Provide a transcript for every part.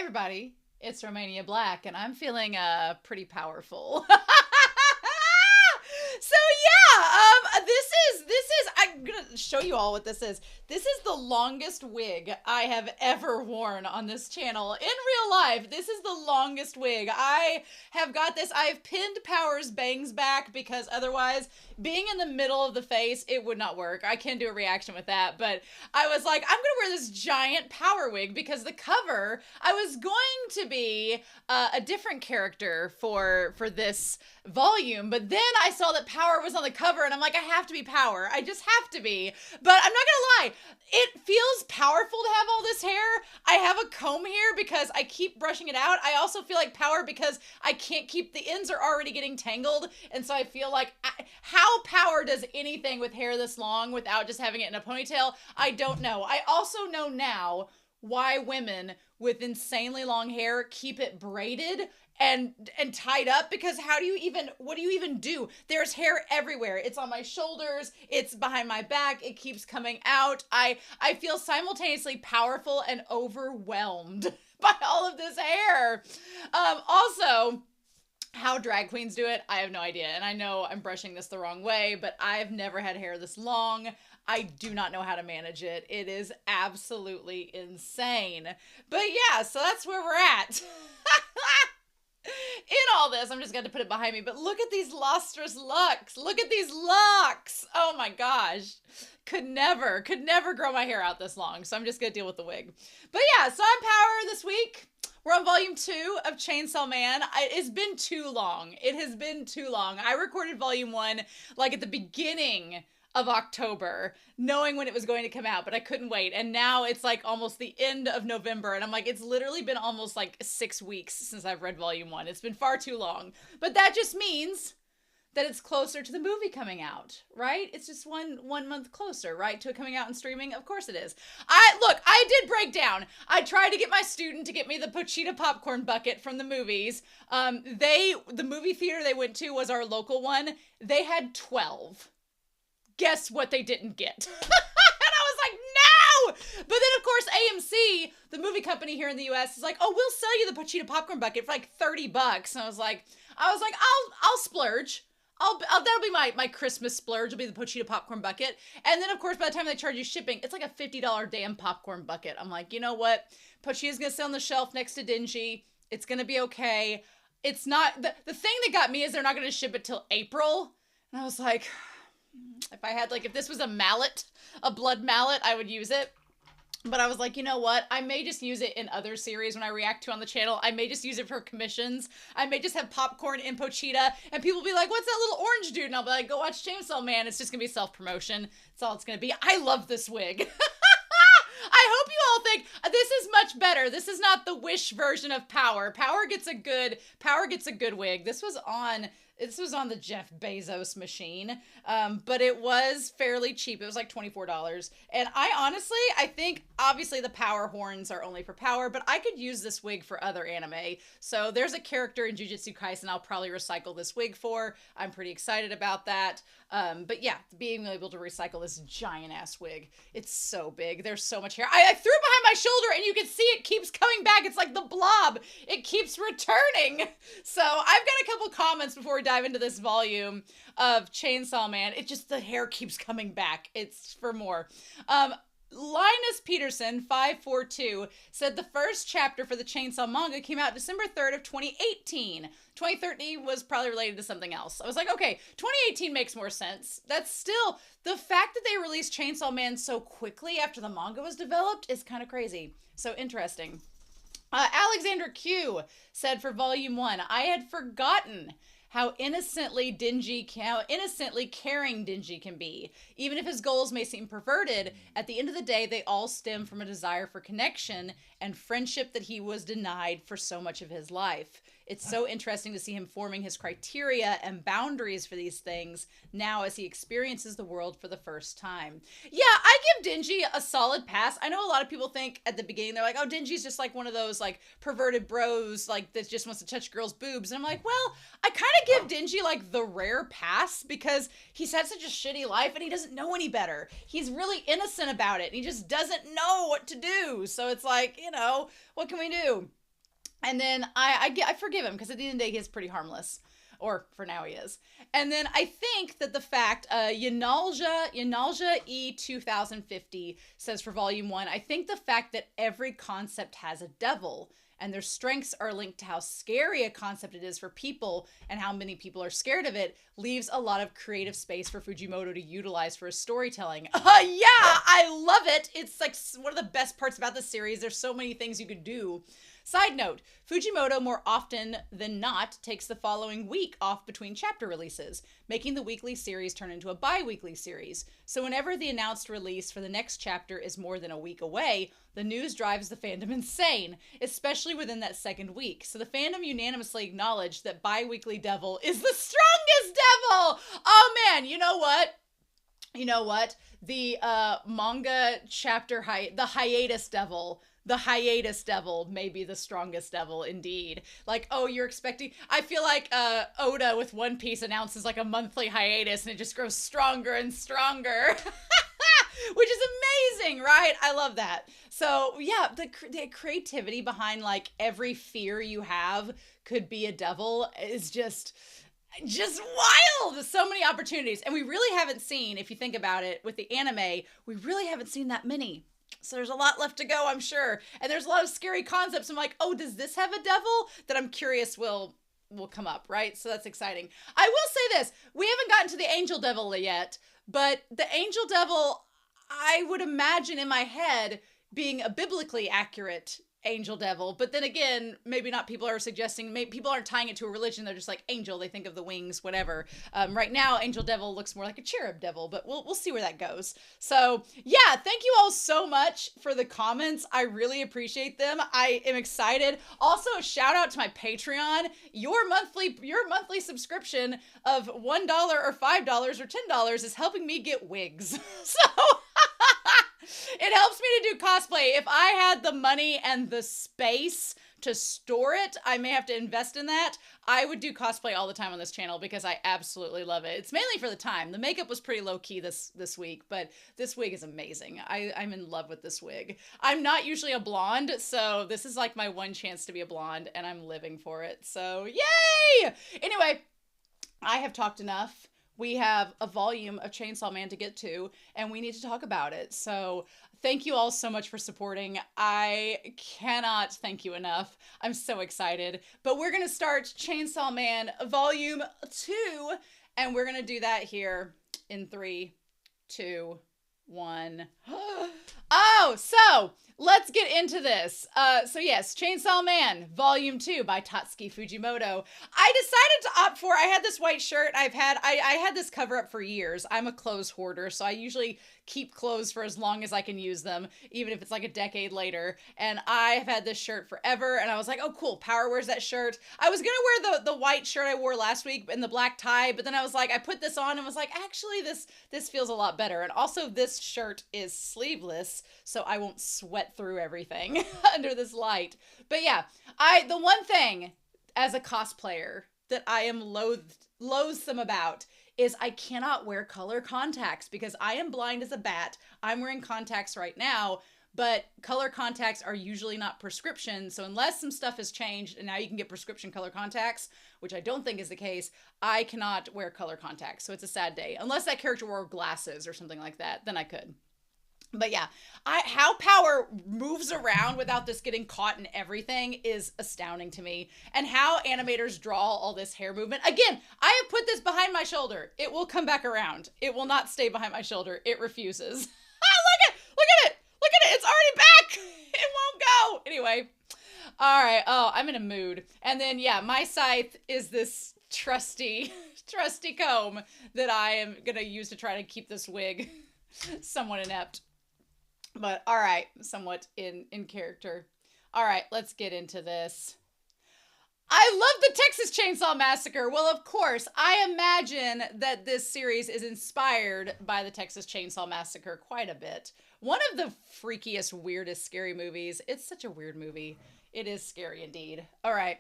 everybody, it's Romania Black, and I'm feeling pretty powerful. So yeah, this is I'm gonna show you all what this is. This is the longest wig I have ever worn on this channel. In real life, this is the longest wig. I have got this. I've pinned Power's bangs back because otherwise, being in the middle of the face, it would not work. I can do a reaction with that, but I was like, I'm gonna wear this giant Power wig because the cover, I was going to be a different character for this volume, but then I saw that Power was on the cover and I'm like, I have to be Power. I just have to be. But I'm not gonna lie, it feels powerful to have all this hair. I have a comb here because I keep brushing it out. I also feel like Power because I can't keep, the ends are already getting tangled, and so I feel like how Power does anything with hair this long without just having it in a ponytail, I don't know. I also know now why women with insanely long hair keep it braided and tied up, because what do you even do? There's hair everywhere. It's on my shoulders, it's behind my back, it keeps coming out. I feel simultaneously powerful and overwhelmed by all of this hair. Also, how drag queens do it, I have no idea. And I know I'm brushing this the wrong way, but I've never had hair this long. I do not know how to manage it. It is absolutely insane. But yeah, so that's where we're at. In all this, I'm just going to put it behind me, but look at these lustrous locks. Look at these locks. Oh my gosh. Could never grow my hair out this long, so I'm just going to deal with the wig. But yeah, so I'm Power this week. We're on volume 2 of Chainsaw Man. It's been too long. It has been too long. I recorded volume 1 like at the beginning of October, knowing when it was going to come out, but I couldn't wait. And now it's like almost the end of November, and I'm like, it's literally been almost like 6 weeks since I've read volume 1. It's been far too long. But that just means that it's closer to the movie coming out, right? It's just one month closer, right, to it coming out and streaming. Of course it is. I did break down. I tried to get my student to get me the Pochita popcorn bucket from the movies. The movie theater they went to was our local one. They had 12. Guess what they didn't get? And I was like, no! But then, of course, AMC, the movie company here in the US, is like, oh, we'll sell you the Pochita popcorn bucket for like $30. And I was like, I'll splurge. That'll be my Christmas splurge. Will be the Pochita popcorn bucket. And then, of course, by the time they charge you shipping, it's like a $50 damn popcorn bucket. I'm like, you know what? Pochita's gonna sit on the shelf next to Denji. It's gonna be okay. It's not, the thing that got me is they're not gonna ship it till April. And I was like, if this was a mallet, a blood mallet, I would use it. But I was like, you know what? I may just use it in other series when I react to on the channel. I may just use it for commissions. I may just have popcorn and Pochita, and people will be like, what's that little orange dude? And I'll be like, go watch Chainsaw Man. It's just gonna be self-promotion. That's all it's gonna be. I love this wig. I hope you all think this is much better. This is not the Wish version of Power. Power gets a good wig. This was on the Jeff Bezos machine, but it was fairly cheap. It was like $24. And I think obviously the Power horns are only for Power, but I could use this wig for other anime. So there's a character in Jujutsu Kaisen I'll probably recycle this wig for. I'm pretty excited about that. But yeah, being able to recycle this giant ass wig. It's so big. There's so much hair. I threw it behind my shoulder and you can see it keeps coming back. It's like the blob. It keeps returning. So I've got a couple comments before we dive into this volume of Chainsaw Man. The hair keeps coming back. It's for more. Linus Peterson 542 said the first chapter for the Chainsaw manga came out December 3rd of 2018. 2013 was probably related to something else. I was like, okay, 2018 makes more sense. That's still, the fact that they released Chainsaw Man so quickly after the manga was developed is kind of crazy. So interesting. Alexander Q said for volume 1, I had forgotten how innocently caring Denji can be. Even if his goals may seem perverted, at the end of the day, they all stem from a desire for connection and friendship that he was denied for so much of his life. It's so interesting to see him forming his criteria and boundaries for these things now as he experiences the world for the first time. Yeah, I give Denji a solid pass. I know a lot of people think at the beginning, they're like, oh, Denji's just like one of those like perverted bros like that just wants to touch girls' boobs. And I'm like, well, I kind of give Denji like the rare pass because he's had such a shitty life and he doesn't know any better. He's really innocent about it. And he just doesn't know what to do. So it's like, you know, what can we do? And then I forgive him because at the end of the day, he is pretty harmless. Or for now he is. And then I think that the fact, Yanalja E2050 says for volume 1, I think the fact that every concept has a devil and their strengths are linked to how scary a concept it is for people and how many people are scared of it leaves a lot of creative space for Fujimoto to utilize for his storytelling. Yeah, I love it. It's like one of the best parts about this series. There's so many things you could do. Side note, Fujimoto more often than not takes the following week off between chapter releases, making the weekly series turn into a bi-weekly series. So whenever the announced release for the next chapter is more than a week away, the news drives the fandom insane, especially within that second week. So the fandom unanimously acknowledged that bi-weekly Devil is the strongest Devil! Oh man, you know what? The manga chapter, the hiatus Devil may be the strongest devil indeed. Like, oh, you're expecting, I feel like Oda with One Piece announces like a monthly hiatus and it just grows stronger and stronger. Which is amazing, right? I love that. So yeah, the creativity behind like every fear you have could be a devil is just wild. So many opportunities. And we really haven't seen, if you think about it, with the anime, we really haven't seen that many. So there's a lot left to go, I'm sure. And there's a lot of scary concepts. I'm like, oh, does this have a devil? That I'm curious will come up, right? So that's exciting. I will say this. We haven't gotten to the angel devil yet, but the angel devil, I would imagine in my head being a biblically accurate angel devil. But then again, maybe not. People are suggesting, maybe people aren't tying it to a religion. They're just like angel. They think of the wings, whatever. Right now, angel devil looks more like a cherub devil, but we'll see where that goes. So yeah, thank you all so much for the comments. I really appreciate them. I am excited. Also, shout out to my Patreon. Your monthly subscription of $1 or $5 or $10 is helping me get wigs. So it helps me to do cosplay. If I had the money and the space to store it, I may have to invest in that. I would do cosplay all the time on this channel because I absolutely love it. It's mainly for the time. The makeup was pretty low key this week, but this wig is amazing. I'm in love with this wig. I'm not usually a blonde, so this is like my one chance to be a blonde, and I'm living for it. So yay! Anyway, I have talked enough. We have a volume of Chainsaw Man to get to, and we need to talk about it. So thank you all so much for supporting. I cannot thank you enough. I'm so excited. But we're going to start Chainsaw Man Volume 2, and we're going to do that here in 3, 2, 1. Oh, so let's get into this. So yes, Chainsaw Man Volume 2 by Tatsuki Fujimoto. I decided to opt for, I had this white shirt I had this cover up for years. I'm a clothes hoarder, so I usually keep clothes for as long as I can use them, even if it's like a decade later. And I have had this shirt forever, and I was like, oh cool, Power wears that shirt. I was gonna wear the white shirt I wore last week and the black tie, but then I was like, I put this on and was like, actually this feels a lot better. And also this shirt is sleeveless, so I won't sweat through everything under this light. But yeah, the one thing as a cosplayer that I am loathsome about is I cannot wear color contacts because I am blind as a bat. I'm wearing contacts right now, but color contacts are usually not prescription. So unless some stuff has changed and now you can get prescription color contacts, which I don't think is the case, I cannot wear color contacts. So it's a sad day. Unless that character wore glasses or something like that, then I could. But yeah, how Power moves around without this getting caught in everything is astounding to me. And how animators draw all this hair movement. Again, I have put this behind my shoulder. It will come back around. It will not stay behind my shoulder. It refuses. Look at it. It's already back. It won't go. Anyway. All right. Oh, I'm in a mood. And then, yeah, my scythe is this trusty comb that I am going to use to try to keep this wig somewhat inept. But all right, somewhat in character. All right, let's get into this. I love the Texas Chainsaw Massacre. Well, of course, I imagine that this series is inspired by the Texas Chainsaw Massacre quite a bit. One of the freakiest, weirdest, scary movies. It's such a weird movie. It is scary indeed. All right,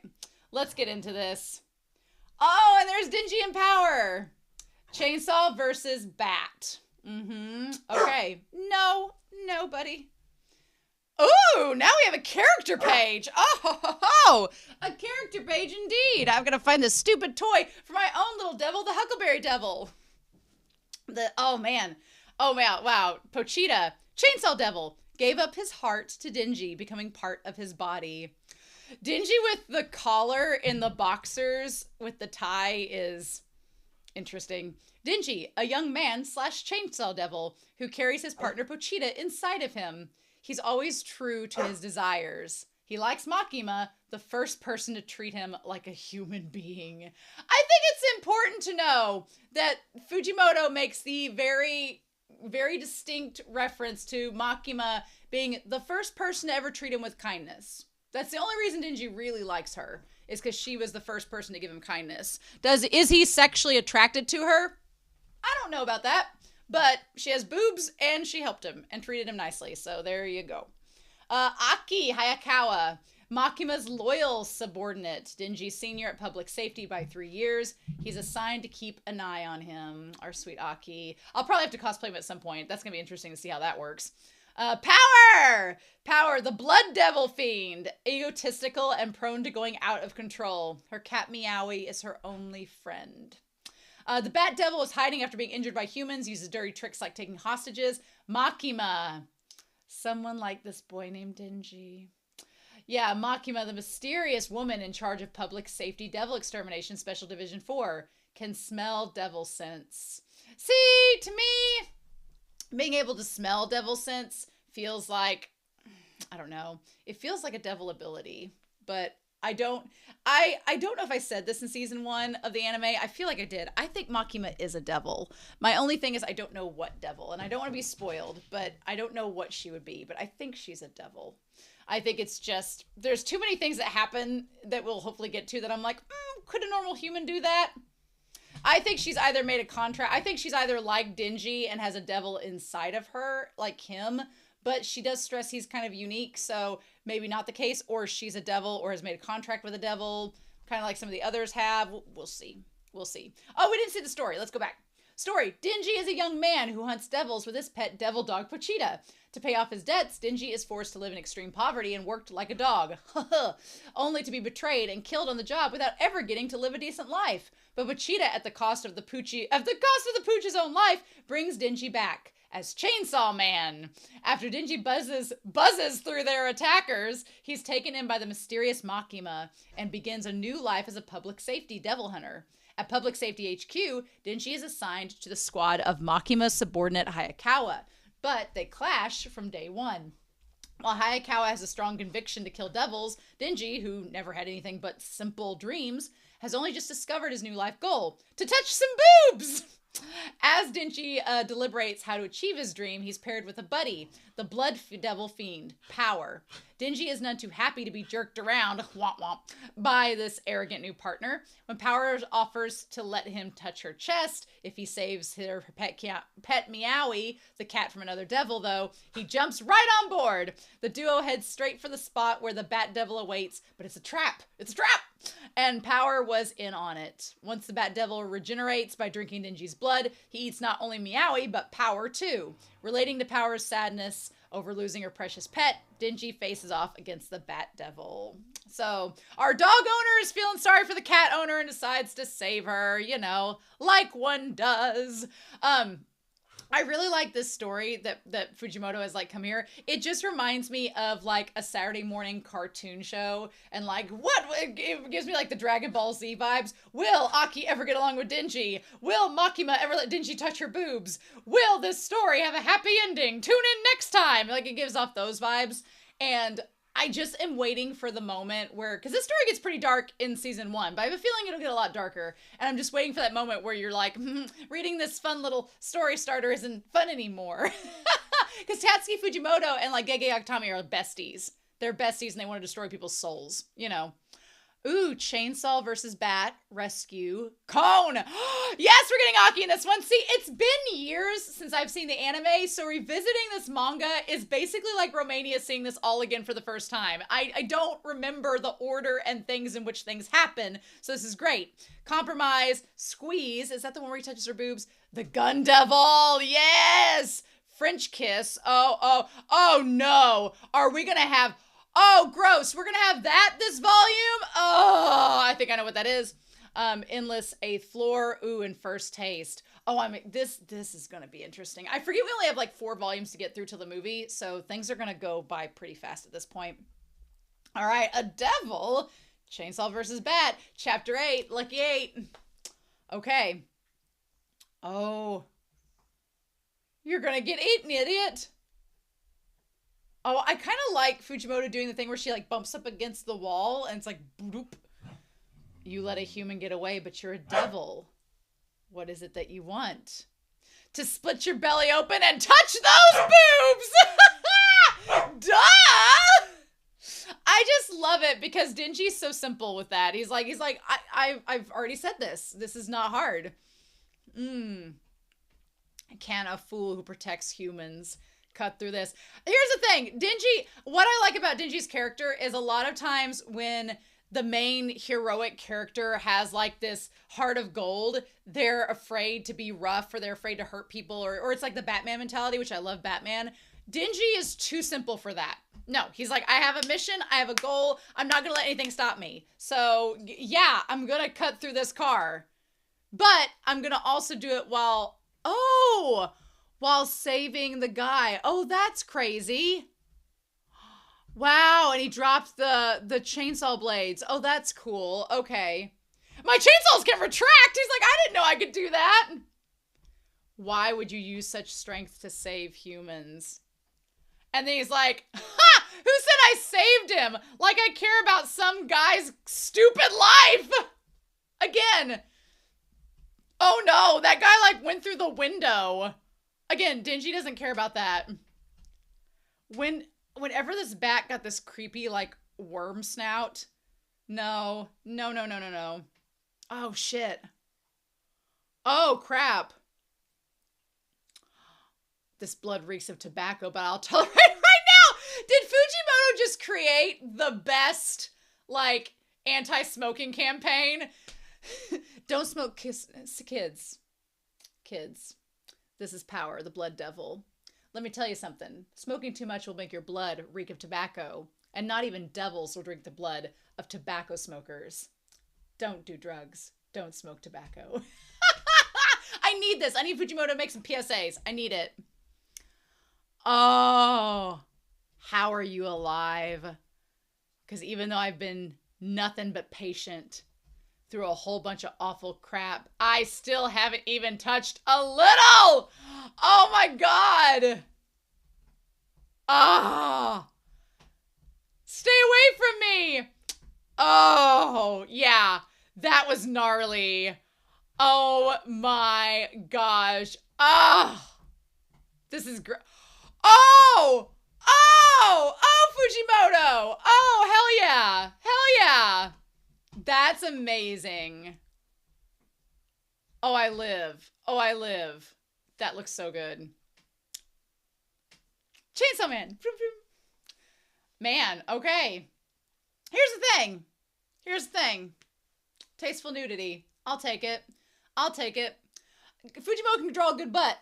let's get into this. Oh, and there's Denji and Power. Chainsaw versus Bat. Okay. No, buddy. Ooh, now we have a character page. Oh, ho, ho, Oh, a character page indeed. I'm going to find this stupid toy for my own little devil, the Huckleberry Devil. Oh man. Wow. Pochita, Chainsaw Devil, gave up his heart to Denji, becoming part of his body. Denji with the collar in the boxers with the tie is interesting. Denji, a young man / Chainsaw Devil who carries his partner Pochita inside of him. He's always true to his desires. He likes Makima, the first person to treat him like a human being. I think it's important to know that Fujimoto makes the very, very distinct reference to Makima being the first person to ever treat him with kindness. That's the only reason Denji really likes her, is because she was the first person to give him kindness. Is he sexually attracted to her? I don't know about that, but she has boobs and she helped him and treated him nicely. So there you go. Aki Hayakawa, Makima's loyal subordinate. Denji's senior at public safety by 3 years. He's assigned to keep an eye on him. Our sweet Aki. I'll probably have to cosplay him at some point. That's going to be interesting to see how that works. Power, the blood devil fiend, egotistical and prone to going out of control. Her cat Meowie is her only friend. The Bat Devil is hiding after being injured by humans, uses dirty tricks like taking hostages. Makima, someone like this boy named Denji. Yeah, Makima, the mysterious woman in charge of public safety devil extermination, Special Division 4, can smell devil scents. See, to me, being able to smell devil scents feels like, I don't know, it feels like a devil ability, but I don't know if I said this in season 1 of the anime. I feel like I did. I think Makima is a devil. My only thing is I don't know what devil, and I don't want to be spoiled, but I don't know what she would be, but I think she's a devil. I think it's just, there's too many things that happen that we'll hopefully get to that I'm like, could a normal human do that? I think she's either made a contract. I think she's either like Denji and has a devil inside of her, like him, but she does stress he's kind of unique, so maybe not the case, or she's a devil or has made a contract with a devil, kind of like some of the others have. We'll see. We'll see. Oh, we didn't see the story. Let's go back. Story. Denji is a young man who hunts devils with his pet devil dog, Pochita. To pay off his debts, Denji is forced to live in extreme poverty and worked like a dog, only to be betrayed and killed on the job without ever getting to live a decent life. But Pochita, at the cost of the pooch's own life, brings Denji back as Chainsaw Man. After Denji buzzes through their attackers, he's taken in by the mysterious Makima and begins a new life as a public safety devil hunter. At Public Safety HQ, Denji is assigned to the squad of Makima's subordinate Hayakawa, but they clash from day one. While Hayakawa has a strong conviction to kill devils, Denji, who never had anything but simple dreams, has only just discovered his new life goal: to touch some boobs! As Denji deliberates how to achieve his dream, he's paired with a buddy, the blood devil fiend, Power. Denji is none too happy to be jerked around womp womp, by this arrogant new partner. When Power offers to let him touch her chest if he saves her pet Meowie, the cat from another devil, though, he jumps right on board. The duo heads straight for the spot where the Bat Devil awaits, but it's a trap. It's a trap! And Power was in on it. Once the Bat Devil regenerates by drinking Denji's blood, he eats not only Meowie, but Power too. Relating to Power's sadness over losing her precious pet, Denji faces off against the Bat Devil. So, our dog owner is feeling sorry for the cat owner and decides to save her, like one does. I really like this story that Fujimoto has come here. It just reminds me of a Saturday morning cartoon show, and it gives me the Dragon Ball Z vibes. Will Aki ever get along with Denji? Will Makima ever let Denji touch her boobs? Will this story have a happy ending? Tune in next time. It gives off those vibes, and I just am waiting for the moment where, because this story gets pretty dark in season 1, but I have a feeling it'll get a lot darker. And I'm just waiting for that moment where you're reading this fun little story starter isn't fun anymore. Because Tatsuki Fujimoto and Gege Akutami are besties. They're besties and they want to destroy people's souls, Ooh, Chainsaw versus Bat, Rescue, Cone. Yes, we're getting Aki in this one. See, it's been years since I've seen the anime, so revisiting this manga is basically like Romania seeing this all again for the first time. I don't remember the order and things in which things happen, so this is great. Compromise, Squeeze, is that the one where he touches her boobs? The Gun Devil, yes! French Kiss, oh no. Are we gonna have... Oh, gross. We're going to have that this volume? think I know what that is. Endless, eighth floor. Ooh, and first taste. Oh, I mean, this is going to be interesting. I forget we only have like 4 volumes to get through to the movie, so things are going to go by pretty fast at this point. All right, a devil. Chainsaw versus Bat. Chapter 8. Lucky 8. Okay. Oh. You're going to get eaten, idiot. Oh, I kind of like Fujimoto doing the thing where she like bumps up against the wall and it's like, bloop. You let a human get away, but you're a devil. What is it that you want? To split your belly open and touch those boobs! Duh! I just love it because Denji's so simple with that. He's like, I've already said this. This is not hard. Can a fool who protects humans cut through this? Here's the thing. Denji, what I like about Denji's character is a lot of times when the main heroic character has like this heart of gold, they're afraid to be rough or they're afraid to hurt people, or it's like the Batman mentality, which I love Batman. Denji is too simple for that. No, he's like, I have a mission, I have a goal, I'm not gonna let anything stop me. So yeah, I'm gonna cut through this car, but I'm gonna also do it while saving the guy. Oh, that's crazy. Wow, and he dropped the chainsaw blades. Oh, that's cool. Okay. My chainsaws can retract! He's like, I didn't know I could do that! Why would you use such strength to save humans? And then he's like, ha! Who said I saved him? Like I care about some guy's stupid life! Again. Oh no, that guy like went through the window. Again, Denji doesn't care about that. Whenever this bat got this creepy, like, worm snout. No. Oh, shit. Oh, crap. This blood reeks of tobacco, but I'll tell it right now. Did Fujimoto just create the best, like, anti-smoking campaign? Don't smoke, kids. Kids. This is power, the blood devil. Let me tell you something. Smoking too much will make your blood reek of tobacco, and not even devils will drink the blood of tobacco smokers. Don't do drugs. Don't smoke tobacco. I need this. I need Fujimoto to make some PSAs. I need it. Oh, how are you alive? Because even though I've been nothing but patient through a whole bunch of awful crap, I still haven't even touched a little. Oh my God. Ah. Stay away from me. Oh, yeah. That was gnarly. Oh my gosh. Ah. This is great. Oh. Fujimoto. Oh, hell yeah. Hell yeah. That's amazing. Oh, I live. That looks so good. Chainsaw Man. Man, okay. Here's the thing. Tasteful nudity. I'll take it. Fujimoto can draw a good butt.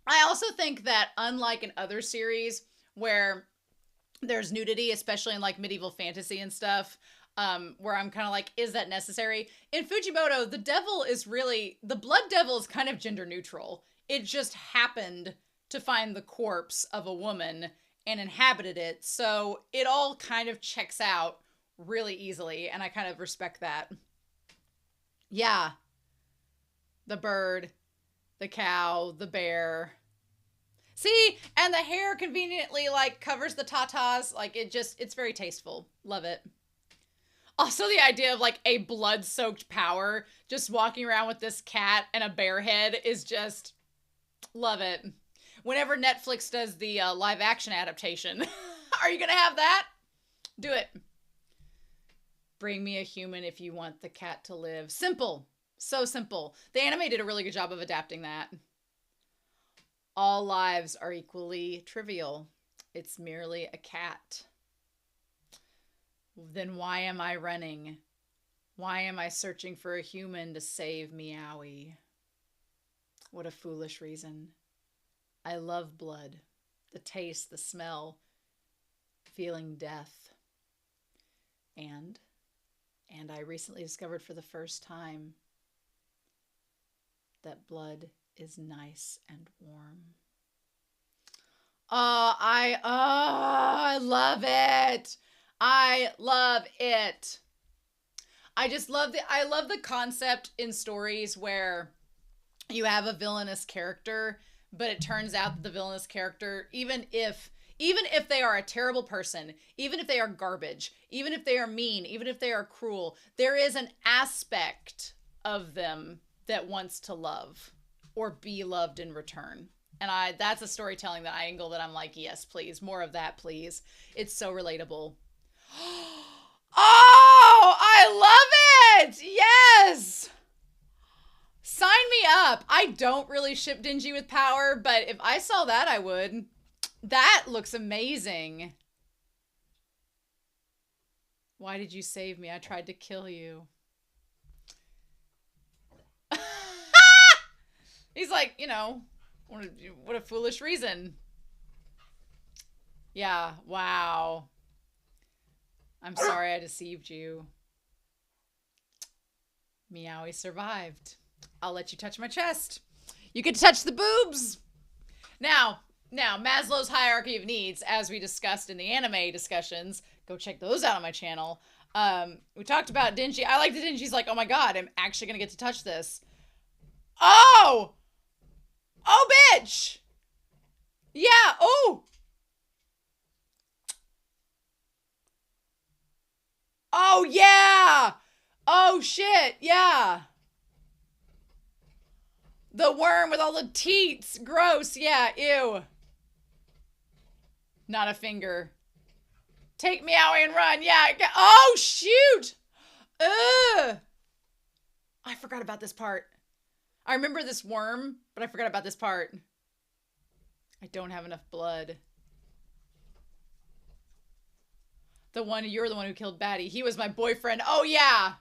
I also think that unlike in other series where there's nudity, especially in like medieval fantasy and stuff, where I'm kind of like, is that necessary? In Fujimoto, the blood devil is kind of gender neutral. It just happened to find the corpse of a woman and inhabited it. So it all kind of checks out really easily. And I kind of respect that. Yeah. The bird, the cow, the bear. See, and the hair conveniently like covers the tatas. Like it's very tasteful. Love it. Also the idea of like a blood-soaked power just walking around with this cat and a bear head is just, love it. Whenever Netflix does the live action adaptation, are you gonna have that? Do it. Bring me a human if you want the cat to live. Simple. So simple. The anime did a really good job of adapting that. All lives are equally trivial. It's merely a cat. Then why am I running? Why am I searching for a human to save Meowie? What a foolish reason. I love blood. The taste, the smell. Feeling death. And I recently discovered for the first time that blood is nice and warm. I love it. I love it. I love the concept in stories where you have a villainous character, but it turns out that the villainous character, even if they are a terrible person, even if they are garbage, even if they are mean, even if they are cruel, there is an aspect of them that wants to love or be loved in return. And that's a storytelling that angle that I'm like, yes, please, more of that, please. It's so relatable. Oh, I love it. Yes. Sign me up. I don't really ship Denji with power, but if I saw that, I would. That looks amazing. Why did you save me? I tried to kill you. He's like, you know, what a foolish reason. Yeah, wow. I'm sorry I deceived you. Meowie survived. I'll let you touch my chest. You can touch the boobs. Now, Maslow's hierarchy of needs, as we discussed in the anime discussions, go check those out on my channel. We talked about Denji. I like that Denji's like, oh my god, I'm actually gonna get to touch this. Oh! Oh, bitch! Yeah, oh! Oh, yeah! Oh, shit, yeah. The worm with all the teats. Gross, yeah, ew. Not a finger. Take Meowie and run, yeah. Oh, shoot! Ugh! I forgot about this part. I remember this worm, but I forgot about this part. I don't have enough blood. You're the one who killed Batty. He was my boyfriend. Oh, yeah!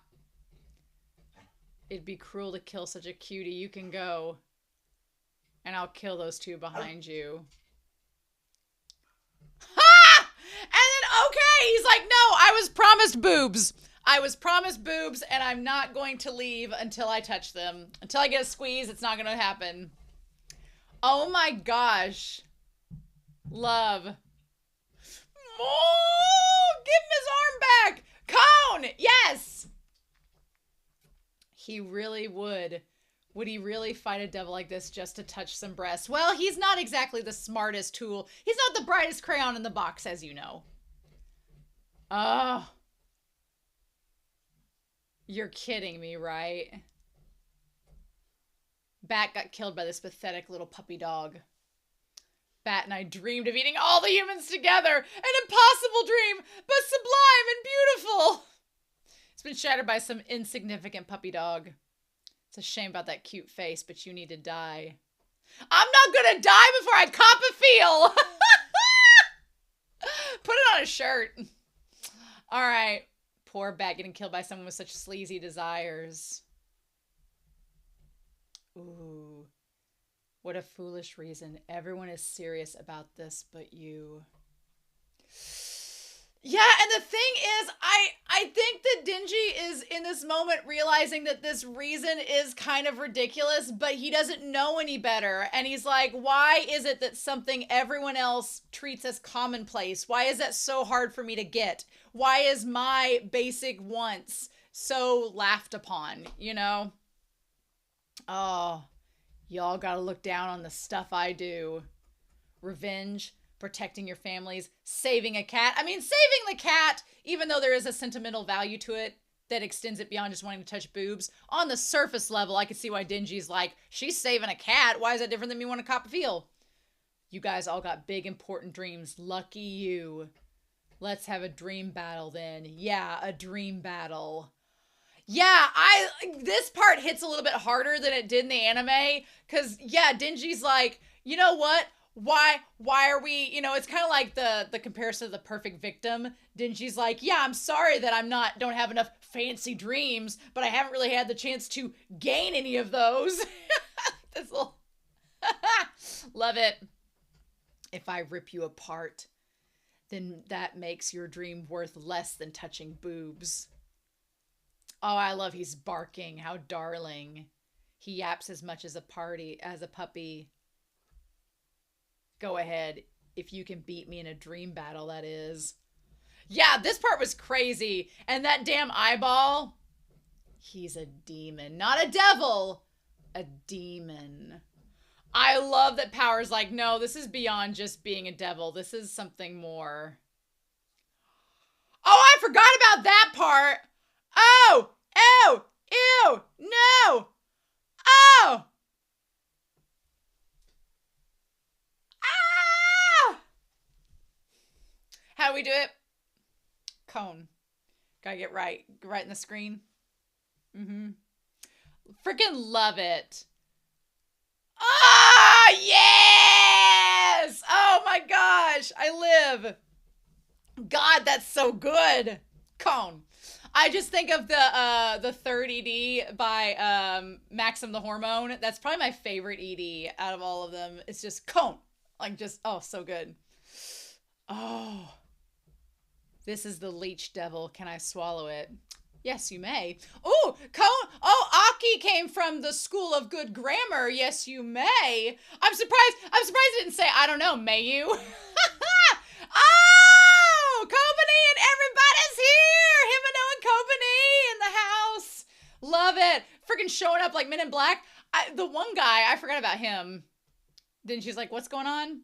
It'd be cruel to kill such a cutie. You can go. And I'll kill those two behind you. Ha! And then, okay, he's like, no, I was promised boobs. I was promised boobs, and I'm not going to leave until I touch them. Until I get a squeeze, it's not going to happen. Oh my gosh. Love. Oh, give him his arm back. Cone, yes. He really would. Would he really fight a devil like this just to touch some breasts? Well, he's not exactly the smartest tool. He's not the brightest crayon in the box, as you know. Oh. You're kidding me, right? Bat got killed by this pathetic little puppy dog. Bat and I dreamed of eating all the humans together. An impossible dream, but sublime and beautiful. It's been shattered by some insignificant puppy dog. It's a shame about that cute face, but you need to die. I'm not gonna die before I cop a feel. Put it on a shirt. All right. Poor Bat getting killed by someone with such sleazy desires. Ooh. What a foolish reason. Everyone is serious about this but you. Yeah, and the thing is, I think that Denji is in this moment realizing that this reason is kind of ridiculous, but he doesn't know any better. And he's like, why is it that something everyone else treats as commonplace? Why is that so hard for me to get? Why is my basic wants so laughed upon, you know? Oh, y'all gotta look down on the stuff I do. Revenge, protecting your families, saving a cat. I mean, saving the cat, even though there is a sentimental value to it that extends it beyond just wanting to touch boobs. On the surface level, I can see why Denji's like, she's saving a cat. Why is that different than me wanting to cop a feel? You guys all got big, important dreams. Lucky you. Let's have a dream battle then. Yeah, a dream battle. Yeah, this part hits a little bit harder than it did in the anime. Because, yeah, Denji's like, you know what? Why are we, you know, it's kind of like the comparison of The Perfect Victim. Denji's like, yeah, I'm sorry that don't have enough fancy dreams, but I haven't really had the chance to gain any of those. This little love it. If I rip you apart, then that makes your dream worth less than touching boobs. Oh, I love he's barking. How darling. He yaps as much as a puppy. Go ahead. If you can beat me in a dream battle, that is. Yeah, this part was crazy. And that damn eyeball. He's a demon. Not a devil. A demon. I love that Power's like, no, this is beyond just being a devil. This is something more. Oh, I forgot about that part. Oh, ew, ew, no. Oh. Ah. How do we do it? Cone. Gotta get right in the screen. Mm-hmm. Freaking love it. Ah, yes! Oh my gosh, I live. God, that's so good. Cone. I just think of the third ED by Maxim the Hormone. That's probably my favorite ED out of all of them. It's just cone. Like just, oh, so good. Oh. This is the leech devil. Can I swallow it? Yes, you may. Oh, cone. Oh, Aki came from the school of good grammar. Yes, you may. I'm surprised it didn't say, I don't know, may you? Oh, Kobani and everybody's here. Himeno and Kobani in the house. Love it. Freaking showing up like Men in Black. The one guy, I forgot about him. Then she's like, what's going on?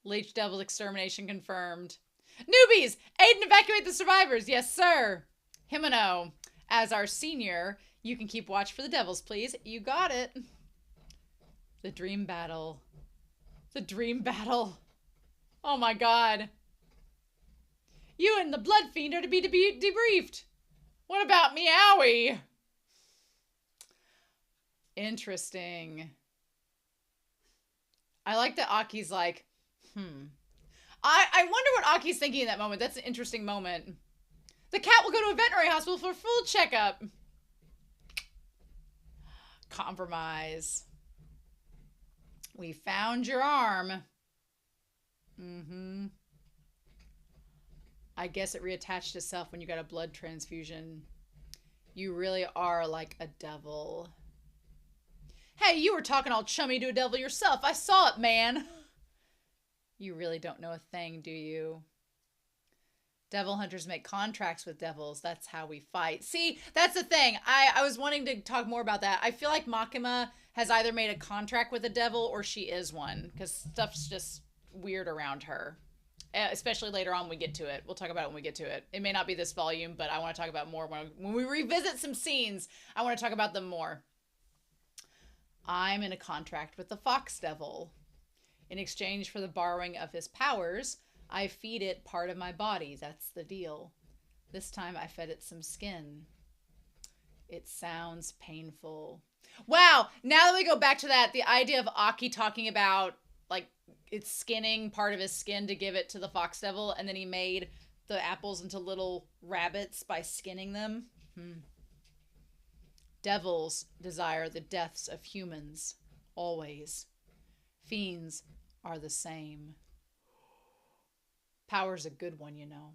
Leech Devil extermination confirmed. Newbies, aid and evacuate the survivors. Yes, sir. Himeno, as our senior, you can keep watch for the devils, please. You got it. The dream battle. The dream battle. Oh my god. You and the blood fiend are to be debriefed. What about Meowie? Interesting. I like that Aki's like, I wonder what Aki's thinking in that moment. That's an interesting moment. The cat will go to a veterinary hospital for a full checkup. Compromise. We found your arm. Mm-hmm. I guess it reattached itself when you got a blood transfusion. You really are like a devil. Hey, you were talking all chummy to a devil yourself. I saw it, man. You really don't know a thing, do you? Devil hunters make contracts with devils. That's how we fight. See, that's the thing. I was wanting to talk more about that. I feel like Makima has either made a contract with a devil or she is one, because stuff's just weird around her. Especially later on when we get to it. We'll talk about it when we get to it. It may not be this volume, but I want to talk about more when we revisit some scenes. I want to talk about them more. I'm in a contract with the Fox Devil. In exchange for the borrowing of his powers, I feed it part of my body. That's the deal. This time I fed it some skin. It sounds painful. Wow, now that we go back to that, the idea of Aki talking about, like, it's skinning part of his skin to give it to the Fox Devil, and then he made the apples into little rabbits by skinning them. Devils desire the deaths of humans, always. Fiends are the same. Power's a good one, you know.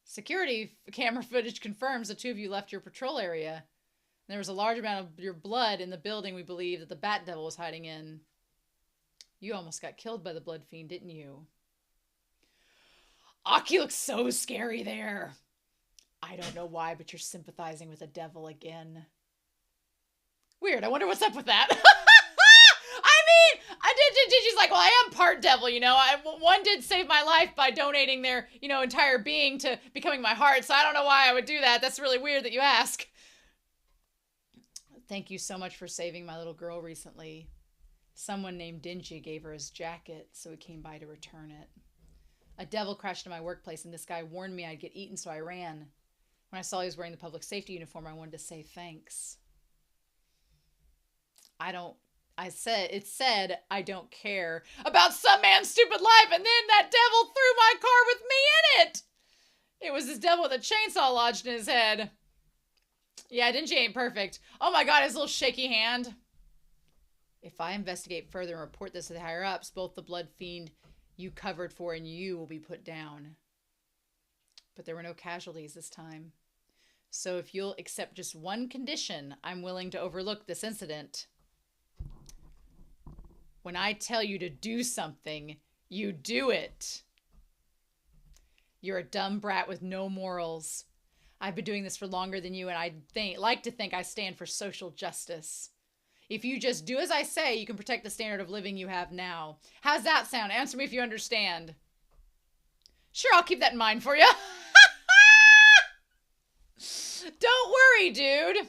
Security camera footage confirms the two of you left your patrol area. There was a large amount of your blood in the building we believe that the Bat Devil was hiding in. You almost got killed by the Blood Fiend, didn't you? Aki looks so scary there. I don't know why, but you're sympathizing with a devil again. Weird. I wonder what's up with that. I mean, she's like, well, I am part devil, you know. One did save my life by donating their, you know, entire being to becoming my heart, so I don't know why I would do that. That's really weird that you ask. Thank you so much for saving my little girl recently. Someone named Denji gave her his jacket, so he came by to return it. A devil crashed into my workplace, and this guy warned me I'd get eaten, so I ran. When I saw he was wearing the public safety uniform, I wanted to say thanks. It said, I don't care about some man's stupid life, and then that devil threw my car with me in it. It was this devil with a chainsaw lodged in his head. Yeah, Denji ain't perfect. Oh my god, his little shaky hand. If I investigate further and report this to the higher-ups, both the Blood Fiend you covered for and you will be put down. But there were no casualties this time. So if you'll accept just one condition, I'm willing to overlook this incident. When I tell you to do something, you do it. You're a dumb brat with no morals. I've been doing this for longer than you, and I like to think I stand for social justice. If you just do as I say, you can protect the standard of living you have now. How's that sound? Answer me if you understand. Sure, I'll keep that in mind for you. Don't worry, dude.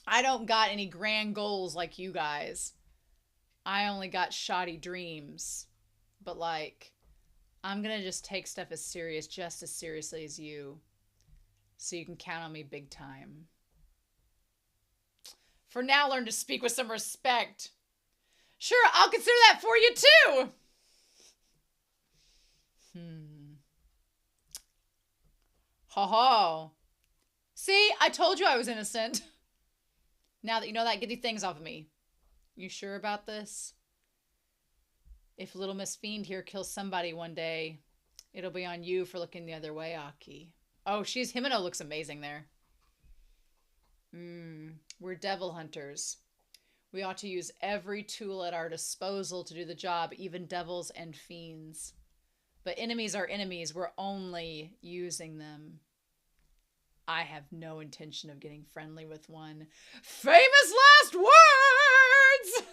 I don't got any grand goals like you guys. I only got shoddy dreams. But like, I'm gonna just take stuff just as seriously as you. So you can count on me big time. For now, learn to speak with some respect. Sure, I'll consider that for you too. Ho ho. See, I told you I was innocent. Now that you know that, get these things off of me. You sure about this? If little Miss Fiend here kills somebody one day, it'll be on you for looking the other way, Aki. Oh, Himeno looks amazing there. We're devil hunters. We ought to use every tool at our disposal to do the job, even devils and fiends. But enemies are enemies. We're only using them. I have no intention of getting friendly with one. Famous last words!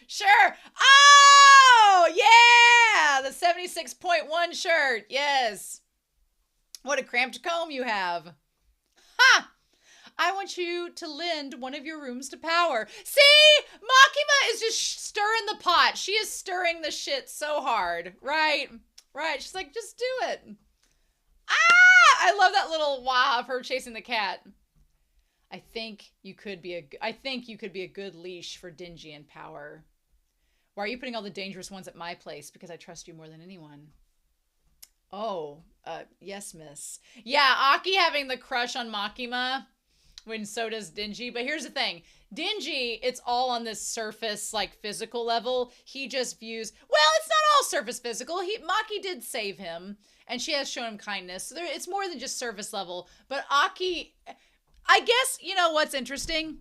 Sure. Oh, yeah! The 76.1 shirt. Yes. What a cramped comb you have. Ha! I want you to lend one of your rooms to Power. See? Makima is just stirring the pot. She is stirring the shit so hard. Right? Right. She's like, just do it. Ah! I love that little wah of her chasing the cat. I think you could be a good leash for Denji and Power. Why are you putting all the dangerous ones at my place? Because I trust you more than anyone. Oh, yes, miss. Yeah, Aki having the crush on Makima when so does Denji. But here's the thing. Denji, it's all on this surface, like, physical level. He just views... Well, it's not all surface physical. Maki did save him, and she has shown him kindness. So it's more than just surface level. But Aki... I guess, you know what's interesting?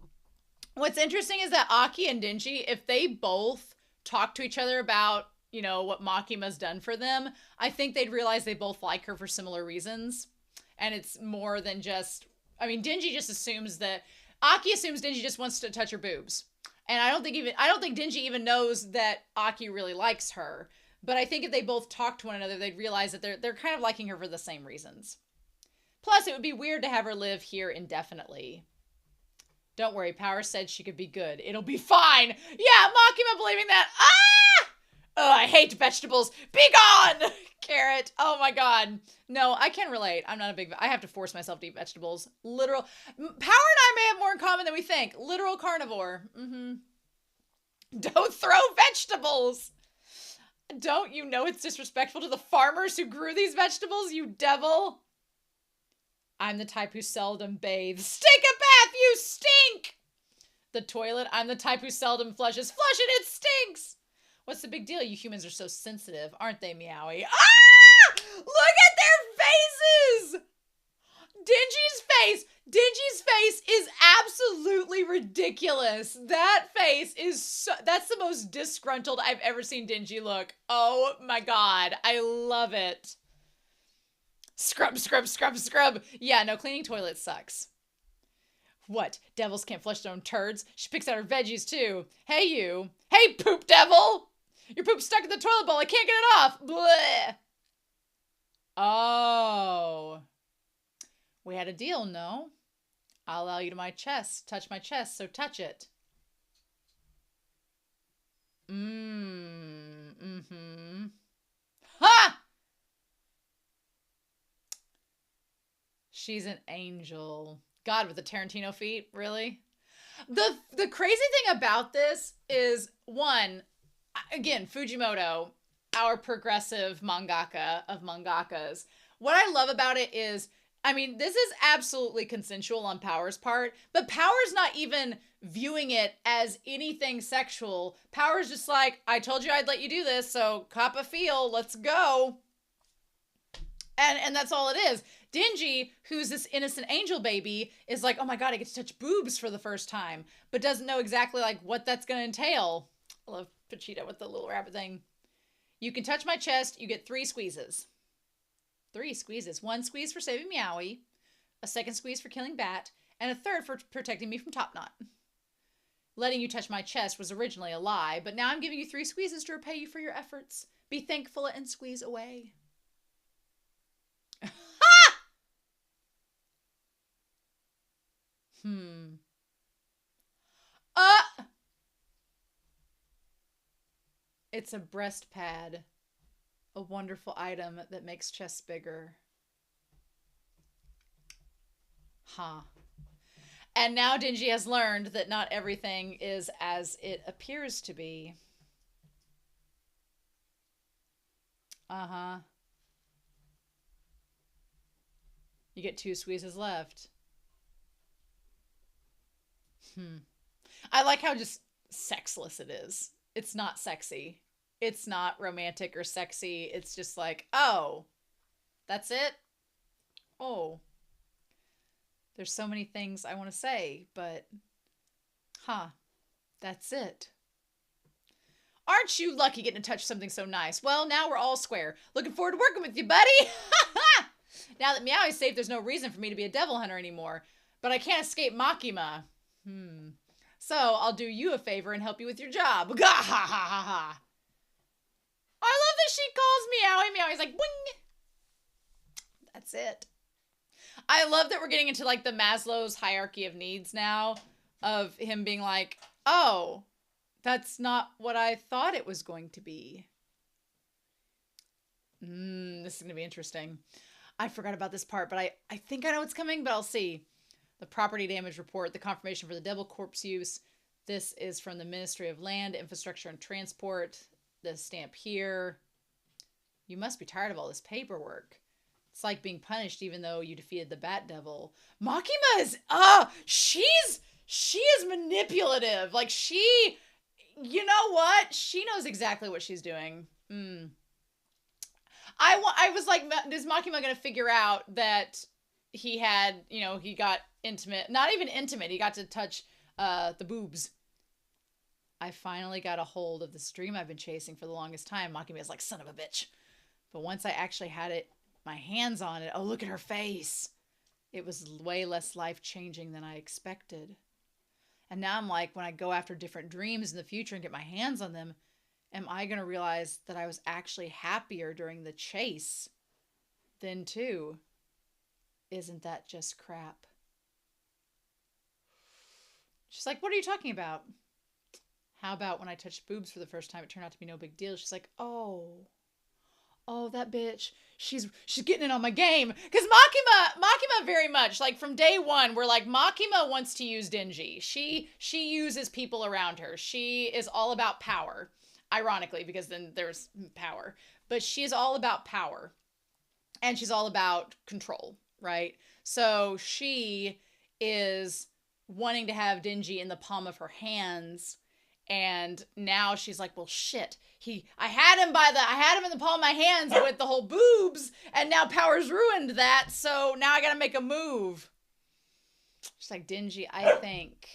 What's interesting is that Aki and Denji, if they both talk to each other about, you know, what Makima's done for them, I think they'd realize they both like her for similar reasons. And it's more than just... I mean, Denji just assumes that... Aki assumes Denji just wants to touch her boobs. And I don't think Denji even knows that Aki really likes her. But I think if they both talk to one another, they'd realize that they're kind of liking her for the same reasons. Plus, it would be weird to have her live here indefinitely. Don't worry, Power said she could be good. It'll be fine. Yeah, Makima believing that. Ah! Oh, I hate vegetables. Be gone! Carrot. Oh my god. No, I can relate. I'm not a big... I have to force myself to eat vegetables. Literal... Power and I may have more in common than we think. Literal carnivore. Don't throw vegetables! Don't you know it's disrespectful to the farmers who grew these vegetables, you devil? I'm the type who seldom bathes. Stink a bath, you stink! The toilet, I'm the type who seldom flushes. Flush it, it stinks! What's the big deal? You humans are so sensitive, aren't they, Meowie? Ah! Look at their faces! Denji's face is absolutely ridiculous. That face is that's the most disgruntled I've ever seen Denji look. Oh my god, I love it. Scrub, scrub, scrub, scrub. Yeah, no, cleaning toilets sucks. What? Devils can't flush their own turds? She picks out her veggies, too. Hey, you. Hey, poop devil! Your poop's stuck in the toilet bowl. I can't get it off. Bleh. Oh. We had a deal, no? I'll allow you to touch my chest, so touch it. Ha! She's an angel. God, with the Tarantino feet, really? The crazy thing about this is, one, again, Fujimoto, our progressive mangaka of mangakas. What I love about it is, I mean, this is absolutely consensual on Power's part, but Power's not even viewing it as anything sexual. Power's just like, I told you I'd let you do this, so cop a feel, let's go. And that's all it is. Denji, who's this innocent angel baby, is like, oh my god, I get to touch boobs for the first time, but doesn't know exactly like what that's going to entail. I love Pachita with the little rabbit thing. You can touch my chest, you get 3 squeezes. 3 squeezes. 1 squeeze for saving Meowie, a 2nd squeeze for killing Bat, and a 3rd for protecting me from Top Knot. Letting you touch my chest was originally a lie, but now I'm giving you 3 squeezes to repay you for your efforts. Be thankful and squeeze away. It's a breast pad. A wonderful item that makes chests bigger. Huh. And now Denji has learned that not everything is as it appears to be. Uh-huh. You get 2 squeezes left. I like how just sexless it is. It's not sexy. It's not romantic or sexy. It's just like, oh, that's it? Oh. There's so many things I want to say, but, that's it. Aren't you lucky getting to touch something so nice? Well, now we're all square. Looking forward to working with you, buddy. Now that Meowie's safe, there's no reason for me to be a devil hunter anymore. But I can't escape Makima. So I'll do you a favor and help you with your job. Gah ha ha ha ha. I love that she calls Meowie. Meowie's like, boing. That's it. I love that we're getting into like the Maslow's hierarchy of needs now, of him being like, oh, that's not what I thought it was going to be. This is going to be interesting. I forgot about this part, but I think I know what's coming, but I'll see. The property damage report, the confirmation for the Devil Corpse use. This is from the Ministry of Land, Infrastructure and Transport. The stamp here. You must be tired of all this paperwork. It's like being punished even though you defeated the Bat Devil. Makima is, she is manipulative. Like you know what? She knows exactly what she's doing. I was like, is Makima going to figure out that he had, he got intimate, not even intimate. He got to touch the boobs. I finally got a hold of this dream I've been chasing for the longest time. Makima is like, son of a bitch. But once I actually had my hands on it, oh, look at her face. It was way less life-changing than I expected. And now I'm like, when I go after different dreams in the future and get my hands on them, am I going to realize that I was actually happier during the chase then too? Isn't that just crap? She's like, what are you talking about? How about when I touched boobs for the first time, it turned out to be no big deal. She's like, oh, that bitch. She's getting in on my game. Because Makima very much, like from day one, we're like, Makima wants to use Denji. She uses people around her. She is all about power. Ironically, because then there's power. But she is all about power. And she's all about control, right? So she is wanting to have Denji in the palm of her hands. And now she's like, well, shit. I had him in the palm of my hands with the whole boobs, and now Power's ruined that, so now I gotta make a move. She's like, Denji, I think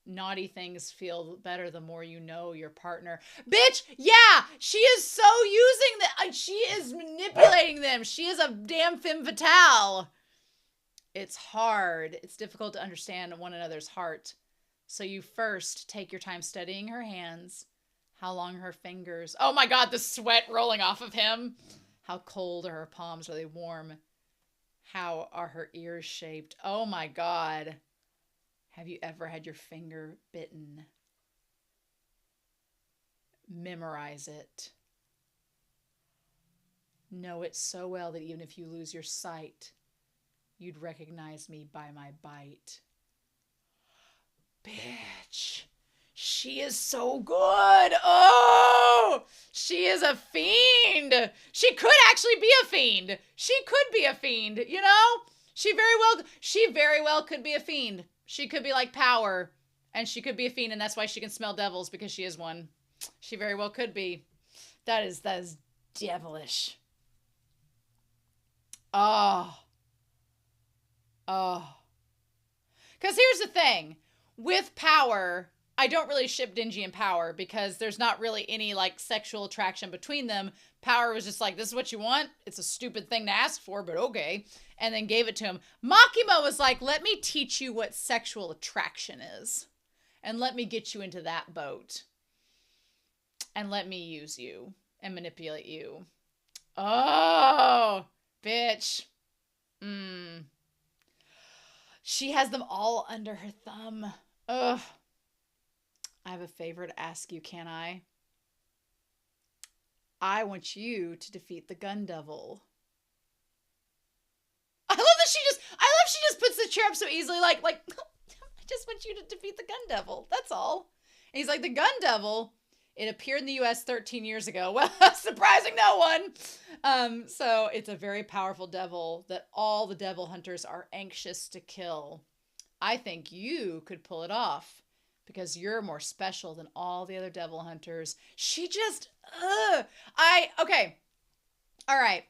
naughty things feel better the more you know your partner. Bitch, yeah, she is so using she is manipulating them. She is a damn femme fatale. It's hard. It's difficult to understand one another's heart. So you first take your time studying her hands, how long her fingers. Oh my god, the sweat rolling off of him. How cold are her palms? Are they warm? How are her ears shaped? Oh my god. Have you ever had your finger bitten? Memorize it. Know it so well that even if you lose your sight, you'd recognize me by my bite. Bitch. She is so good. Oh, she is a fiend. She could actually be a fiend. She could be a fiend, you know? She very well could be a fiend. She could be like Power, and she could be a fiend, and that's why she can smell devils, because she is one. She very well could be. That is devilish. Oh. Oh. Because here's the thing. With Power, I don't really ship Denji and Power because there's not really any like sexual attraction between them. Power was just like, this is what you want? It's a stupid thing to ask for, but okay. And then gave it to him. Makima was like, let me teach you what sexual attraction is. And let me get you into that boat. And let me use you and manipulate you. Oh, bitch. She has them all under her thumb. Ugh. I have a favor to ask you, can I? I want you to defeat the Gun Devil. I love she just puts the chair up so easily, like, I just want you to defeat the Gun Devil. That's all. And he's like, the Gun Devil, it appeared in the US 13 years ago. Well, surprising no one. So it's a very powerful devil that all the devil hunters are anxious to kill. I think you could pull it off because you're more special than all the other devil hunters. She just, okay. All right.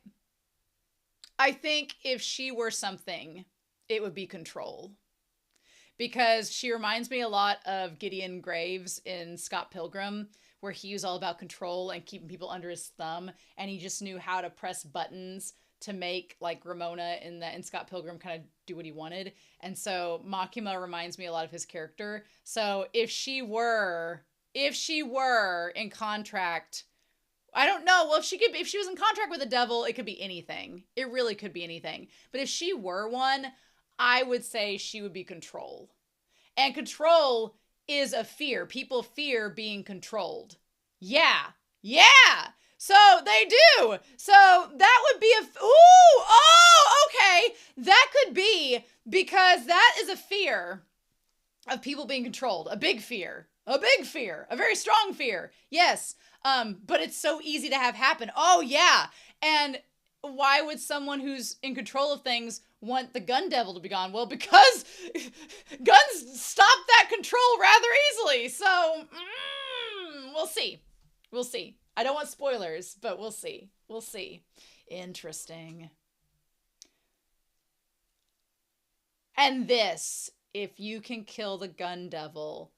I think if she were something, it would be Control. Because she reminds me a lot of Gideon Graves in Scott Pilgrim, where he was all about control and keeping people under his thumb, and he just knew how to press buttons to make like Ramona in Scott Pilgrim kind of do what he wanted. And so Makima reminds me a lot of his character. So if she were in contract, I don't know. Well, if she was in contract with the devil, it could be anything. It really could be anything. But if she were one, I would say she would be Control. And Control is a fear. People fear being controlled. Yeah. So they do. So that would be okay. That could be because that is a fear of people being controlled. A big fear. A very strong fear. Yes. But it's so easy to have happen. Oh yeah. And why would someone who's in control of things want the Gun Devil to be gone? Well, because guns stop that control rather easily. So, we'll see. I don't want spoilers, but we'll see. Interesting. And this, if you can kill the Gun Devil,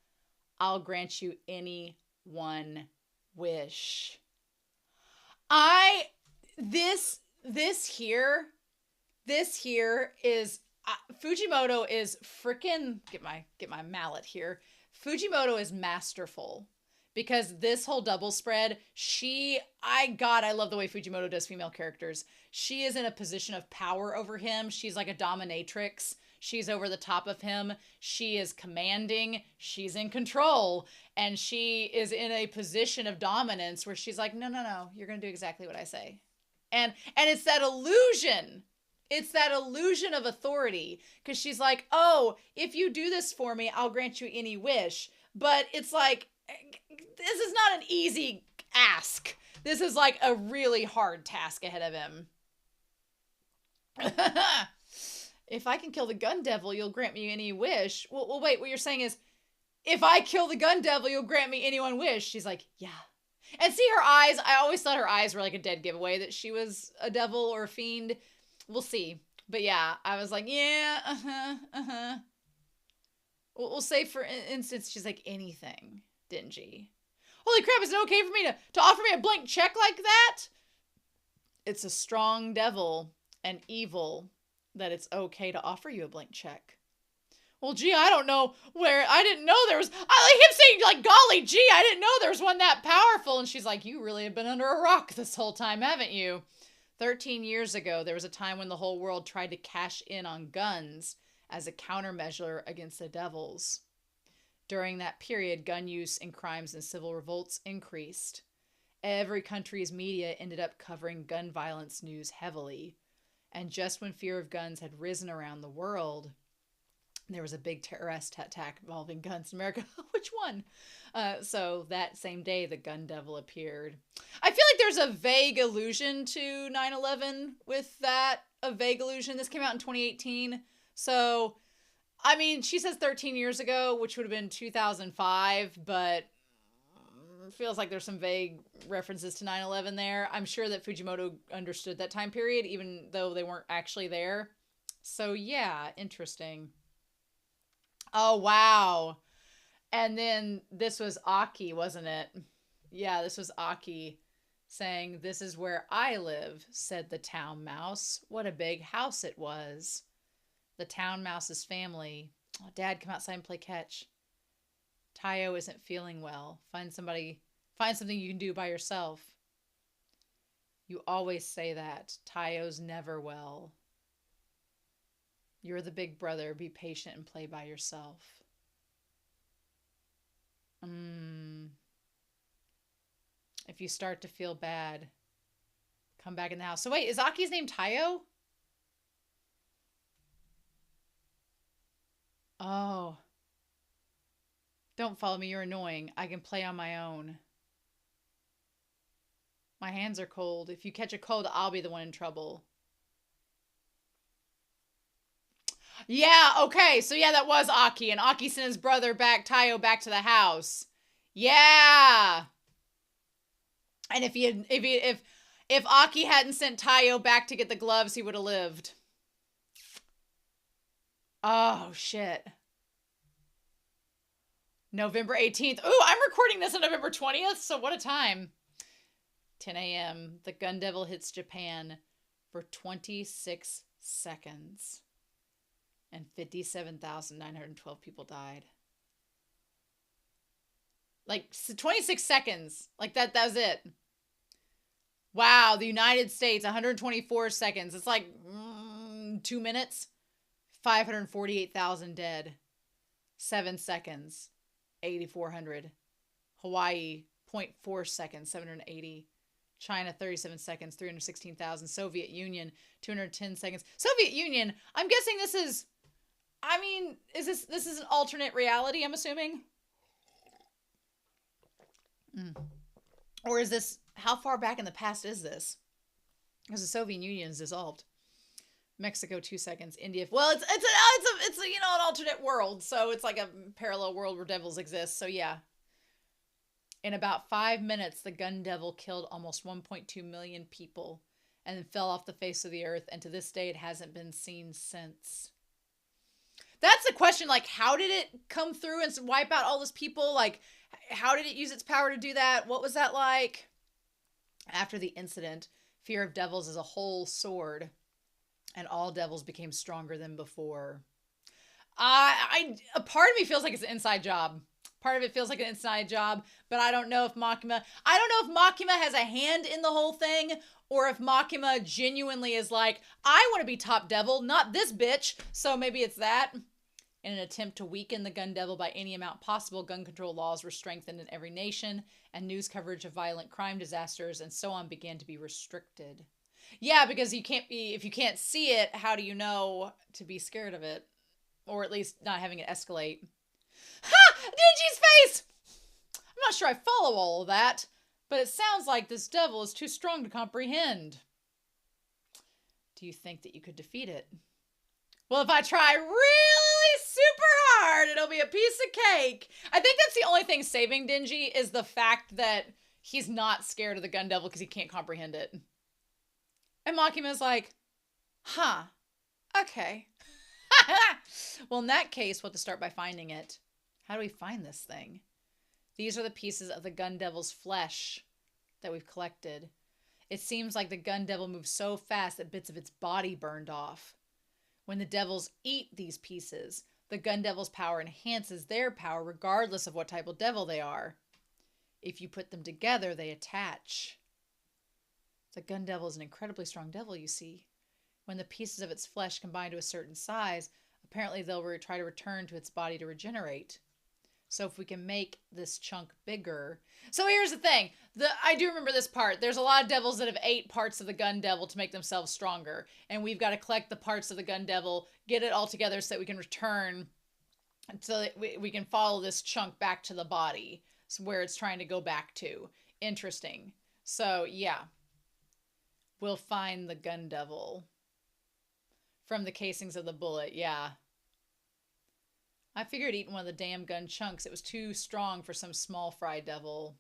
I'll grant you any one wish. This here is Fujimoto is freaking get my mallet here. Fujimoto is masterful because this whole double spread, I love the way Fujimoto does female characters. She is in a position of power over him. She's like a dominatrix. She's over the top of him. She is commanding. She's in control. And she is in a position of dominance where she's like, no, you're going to do exactly what I say. And it's that illusion. It's that illusion of authority. Because she's like, oh, if you do this for me, I'll grant you any wish. But it's like, this is not an easy ask. This is like a really hard task ahead of him. If I can kill the Gun Devil, you'll grant me any wish. Well, wait, what you're saying is, if I kill the Gun Devil, you'll grant me any one wish. She's like, yeah. And see her eyes. I always thought her eyes were like a dead giveaway that she was a devil or a fiend. We'll see. But yeah, I was like, yeah, We'll say, for instance, she's like, anything, Denji. Holy crap, is it okay for me to offer me a blank check like that? It's a strong devil and evil that it's okay to offer you a blank check. Well, gee, I don't know I didn't know there was, I like him saying, like, golly, gee, I didn't know there was one that powerful. And she's like, you really have been under a rock this whole time, haven't you? 13 years ago, there was a time when the whole world tried to cash in on guns as a countermeasure against the devils. During that period, gun use in crimes and civil revolts increased. Every country's media ended up covering gun violence news heavily. And just when fear of guns had risen around the world, There was a big terrorist attack involving guns in America. Which one? So that same day, the gun devil appeared. I feel like there's a vague allusion to 9/11 with that. A vague allusion. This came out in 2018. So, I mean, she says 13 years ago, which would have been 2005, but it feels like there's some vague references to 9/11 there. I'm sure that Fujimoto understood that time period, even though they weren't actually there. So, yeah, interesting. Oh, wow. And then this was Aki, wasn't it? Yeah, this was Aki saying, "This is where I live," said the town mouse. What a big house it was. The town mouse's family. Oh, Dad, come outside and play catch. Tayo isn't feeling well. Find something you can do by yourself. You always say that. Tayo's never well. You're the big brother. Be patient and play by yourself. If you start to feel bad, come back in the house. So wait, is Aki's name Tayo? Oh. Don't follow me. You're annoying. I can play on my own. My hands are cold. If you catch a cold, I'll be the one in trouble. Yeah, okay. So yeah, that was Aki. And Aki sent his brother back, Tayo, back to the house. Yeah. And if Aki hadn't sent Tayo back to get the gloves, he would have lived. Oh, shit. November 18th. Ooh, I'm recording this on November 20th, so what a time. 10 a.m. The gun devil hits Japan for 26 seconds. And 57,912 people died. Like, 26 seconds. Like, that was it. Wow, the United States, 124 seconds. It's like 2 minutes. 548,000 dead. 7 seconds. 8,400. Hawaii, 0.4 seconds. 780. China, 37 seconds. 316,000. Soviet Union, 210 seconds. Soviet Union, I'm guessing this is... I mean, this is an alternate reality, I'm assuming? Or is this... How far back in the past is this? Because the Soviet Union is dissolved. Mexico, 2 seconds. India... Well, it's a you know, an alternate world. So it's like a parallel world where devils exist. So yeah. In about 5 minutes, the gun devil killed almost 1.2 million people and then fell off the face of the earth. And to this day, it hasn't been seen since. That's the question, like, how did it come through and wipe out all those people? Like, how did it use its power to do that? What was that like? After the incident, fear of devils is a whole sword, and all devils became stronger than before. A part of me feels like it's an inside job. Part of it feels like an inside job, but I don't know if Makima has a hand in the whole thing, or if Makima genuinely is like, I want to be top devil, not this bitch. So maybe it's that. In an attempt to weaken the gun devil by any amount possible, gun control laws were strengthened in every nation, and news coverage of violent crime disasters and so on began to be restricted. Yeah, because if you can't see it, how do you know to be scared of it? Or at least not having it escalate. Ha! Denji's face! I'm not sure I follow all of that, but it sounds like this devil is too strong to comprehend. Do you think that you could defeat it? Well, if I try really super hard, it'll be a piece of cake. I think that's the only thing saving Denji is the fact that he's not scared of the gun devil because he can't comprehend it. And Makima's like, huh, okay. Well, in that case, we'll have to start by finding it. How do we find this thing? These are the pieces of the gun devil's flesh that we've collected. It seems like the gun devil moves so fast that bits of its body burned off. When the devils eat these pieces, the gun devil's power enhances their power regardless of what type of devil they are. If you put them together, they attach. The gun devil is an incredibly strong devil, you see. When the pieces of its flesh combine to a certain size, apparently they'll try to return to its body to regenerate. So if we can make this chunk bigger... So here's the thing. I do remember this part. There's a lot of devils that have ate parts of the gun devil to make themselves stronger. And we've got to collect the parts of the gun devil, get it all together so that we can return so that we can follow this chunk back to the body, where it's trying to go back to. Interesting. So, yeah. We'll find the gun devil from the casings of the bullet. Yeah. I figured eating one of the damn gun chunks. It was too strong for some small fry devil.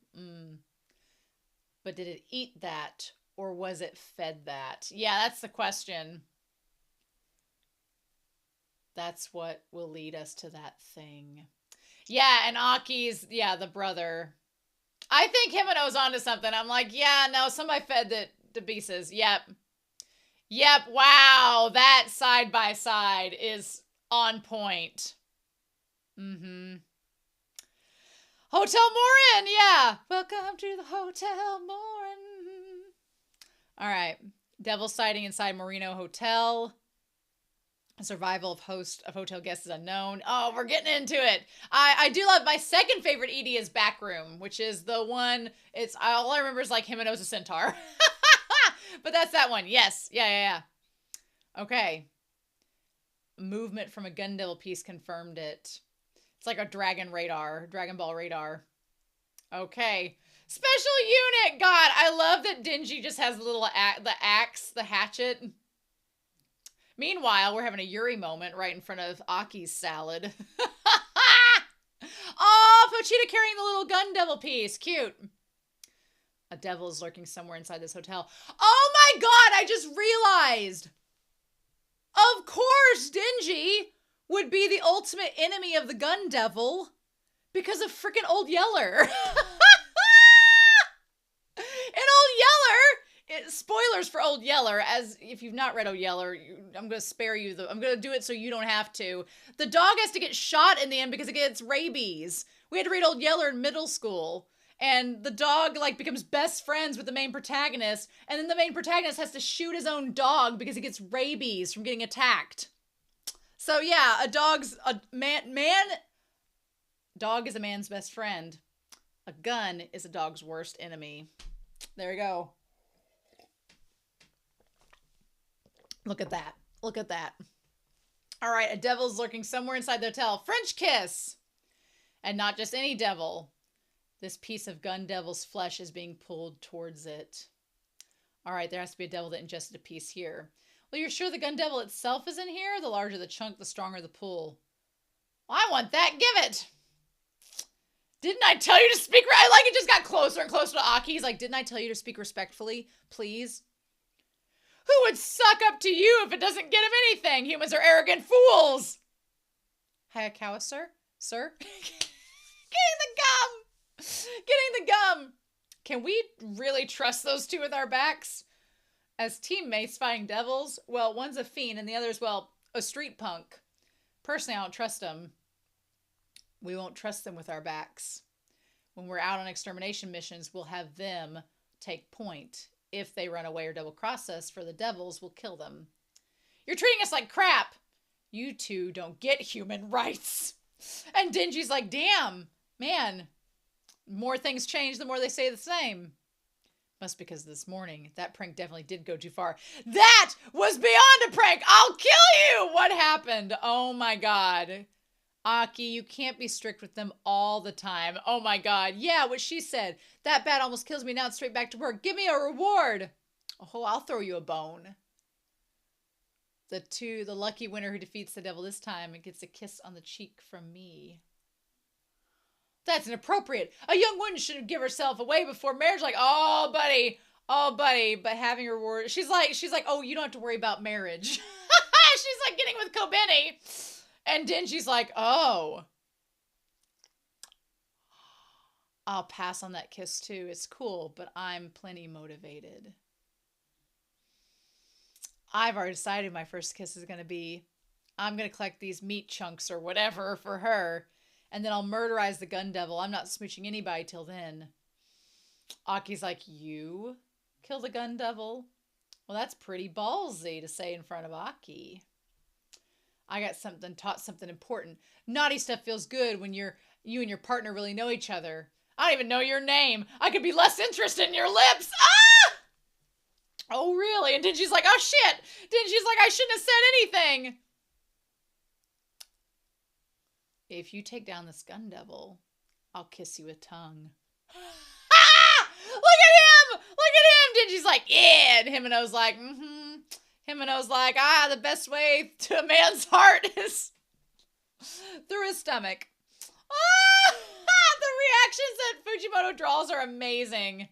But did it eat that, or was it fed that? Yeah, that's the question. That's what will lead us to that thing. Yeah, and Aki's, yeah, the brother. I think Himeno's onto something. I'm like, yeah, no, somebody fed it to pieces. Yep. Yep, wow, that side by side is on point. Hotel Morin, yeah. Welcome to the Hotel Morin. All right. Devil sighting inside Marino Hotel. Survival of host of hotel guests is unknown. Oh, we're getting into it. I do love my second favorite ED is Backroom, which is the one. It's all I remember is like him and O's a centaur. But that's that one. Yes. Yeah. Okay. Movement from a gun devil piece confirmed it. It's like a Dragon Ball radar. Okay. Special unit. God, I love that Denji just has the axe, the hatchet. Meanwhile, we're having a Yuri moment right in front of Aki's salad. Oh, Pochita carrying the little gun devil piece. Cute. A devil is lurking somewhere inside this hotel. Oh my god, I just realized. Of course, Denji would be the ultimate enemy of the gun devil because of freaking Old Yeller. And Old Yeller, spoilers for Old Yeller, as if you've not read Old Yeller, I'm going to spare you. I'm going to do it so you don't have to. The dog has to get shot in the end because it gets rabies. We had to read Old Yeller in middle school. And the dog, like, becomes best friends with the main protagonist. And then the main protagonist has to shoot his own dog because he gets rabies from getting attacked. So, yeah, dog is a man's best friend. A gun is a dog's worst enemy. There we go. Look at that. Look at that. All right, a devil's lurking somewhere inside the hotel. French kiss. And not just any devil. This piece of gun devil's flesh is being pulled towards it. All right, there has to be a devil that ingested a piece here. Well, you're sure the gun devil itself is in here? The larger the chunk, the stronger the pull. Well, I want that. Give it. Didn't I tell you to speak? I like it just got closer and closer to Aki. He's like, didn't I tell you to speak respectfully? Please? Who would suck up to you if it doesn't get him anything? Humans are arrogant fools. Hayakawa, sir? Sir? Getting the gum. Getting the gum. Can we really trust those two with our backs? As teammates fighting devils? Well, one's a fiend and the other's, well, a street punk. Personally, I don't trust them. We won't trust them with our backs. When we're out on extermination missions, we'll have them take point. If they run away or double cross us for the devils, we'll kill them. You're treating us like crap. You two don't get human rights. And Denji's like, damn, man. More things change, the more they stay the same. Must be because this morning, that prank definitely did go too far. That was beyond a prank. I'll kill you. What happened? Oh my God. Aki, you can't be strict with them all the time. Oh my God. Yeah, what she said. That bat almost kills me. Now it's straight back to work. Give me a reward. Oh, I'll throw you a bone. The lucky winner who defeats the devil this time and gets a kiss on the cheek from me. That's inappropriate. A young woman shouldn't give herself away before marriage. Like, oh, buddy. Oh, buddy. But having a reward. She's like, oh, you don't have to worry about marriage. She's like getting with Kobeni. And Denji's like, oh. I'll pass on that kiss too. It's cool, but I'm plenty motivated. I've already decided my first kiss is going to be, I'm going to collect these meat chunks or whatever for her. And then I'll murderize the gun devil. I'm not smooching anybody till then. Aki's like, you kill the gun devil? Well, that's pretty ballsy to say in front of Aki. I got taught something important. Naughty stuff feels good when you and your partner really know each other. I don't even know your name. I could be less interested in your lips. Ah! Oh, really? And Denji's like, oh, shit. Denji's like, I shouldn't have said anything. If you take down this gun devil, I'll kiss you a tongue. Ah! Look at him! Look at him! Denji's like, yeah! And Himeno's like, mm-hmm. Himeno's like, the best way to a man's heart is through his stomach. Ah! The reactions that Fujimoto draws are amazing.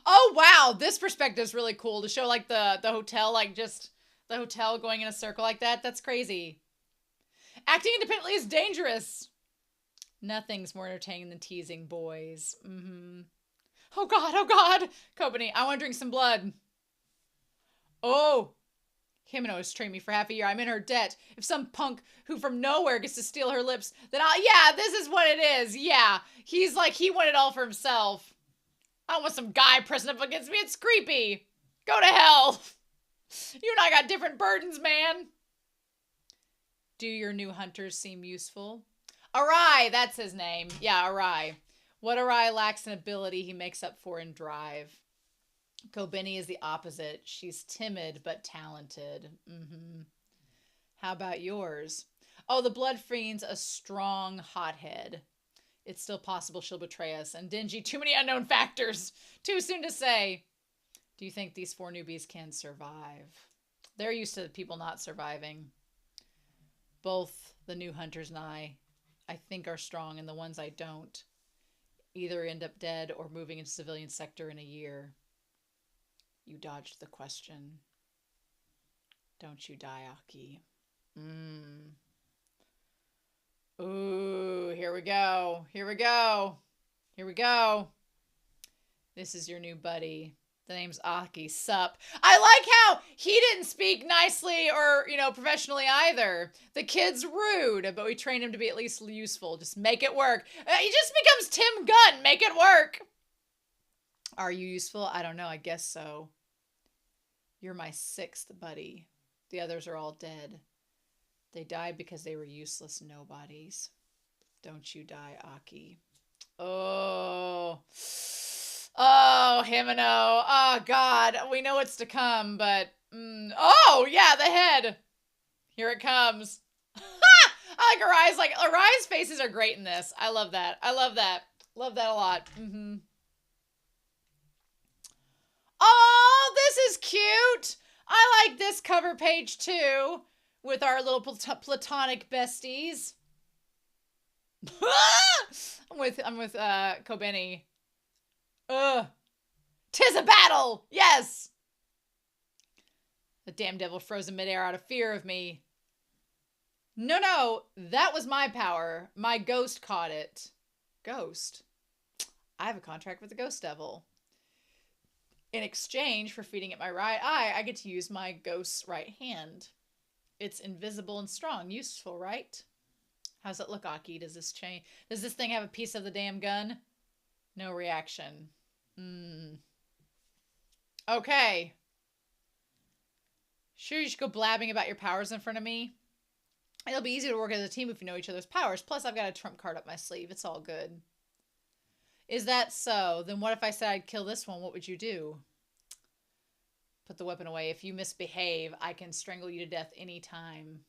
Oh, wow. This perspective is really cool to show, like, the hotel, like, just the hotel going in a circle like that. That's crazy. Acting independently is dangerous. Nothing's more entertaining than teasing boys. Mm-hmm. Oh, God. Oh, God. Kobani, I want to drink some blood. Oh. Himeno has trained me for half a year. I'm in her debt. If some punk who from nowhere gets to steal her lips, then yeah, this is what it is. Yeah. He's like, he wanted it all for himself. I don't want some guy pressing up against me. It's creepy. Go to hell. You and I got different burdens, man. Do your new hunters seem useful? Arai, that's his name. Yeah, Arai. What Arai lacks in ability, he makes up for in drive. Kobeni is the opposite. She's timid but talented. Mm-hmm. How about yours? Oh, the Blood Fiend's a strong hothead. It's still possible she'll betray us. And Denji, too many unknown factors. Too soon to say. Do you think these 4 newbies can survive? They're used to people not surviving. Both the new hunters and I think are strong, and the ones I don't either end up dead or moving into civilian sector in a year. You dodged the question. Don't you die, Aki. Ooh, here we go. Here we go. Here we go. This is your new buddy. The name's Aki. Sup. I like how he didn't speak nicely or, professionally either. The kid's rude, but we trained him to be at least useful. Just make it work. He just becomes Tim Gunn. Make it work. Are you useful? I don't know. I guess so. You're my 6th buddy. The others are all dead. They died because they were useless nobodies. Don't you die, Aki. Oh. Oh, Himeno. Oh, God. We know what's to come, but... Oh, yeah, the head. Here it comes. I like Arai's. Arai's faces are great in this. I love that. I love that. Love that a lot. Mm-hmm. Oh, this is cute. I like this cover page, too. With our little platonic besties. I'm with Kobeni. Ugh. 'Tis a battle! Yes! The damn devil froze in midair out of fear of me. No, that was my power. My ghost caught it. Ghost? I have a contract with the ghost devil. In exchange for feeding it my right eye, I get to use my ghost's right hand. It's invisible and strong. Useful, right? How's it look, Aki? Does this change? Does this thing have a piece of the damn gun? No reaction. Okay. Sure, you should go blabbing about your powers in front of me? It'll be easy to work as a team if you know each other's powers. Plus, I've got a trump card up my sleeve. It's all good. Is that so? Then what if I said I'd kill this one? What would you do? Put the weapon away. If you misbehave, I can strangle you to death anytime.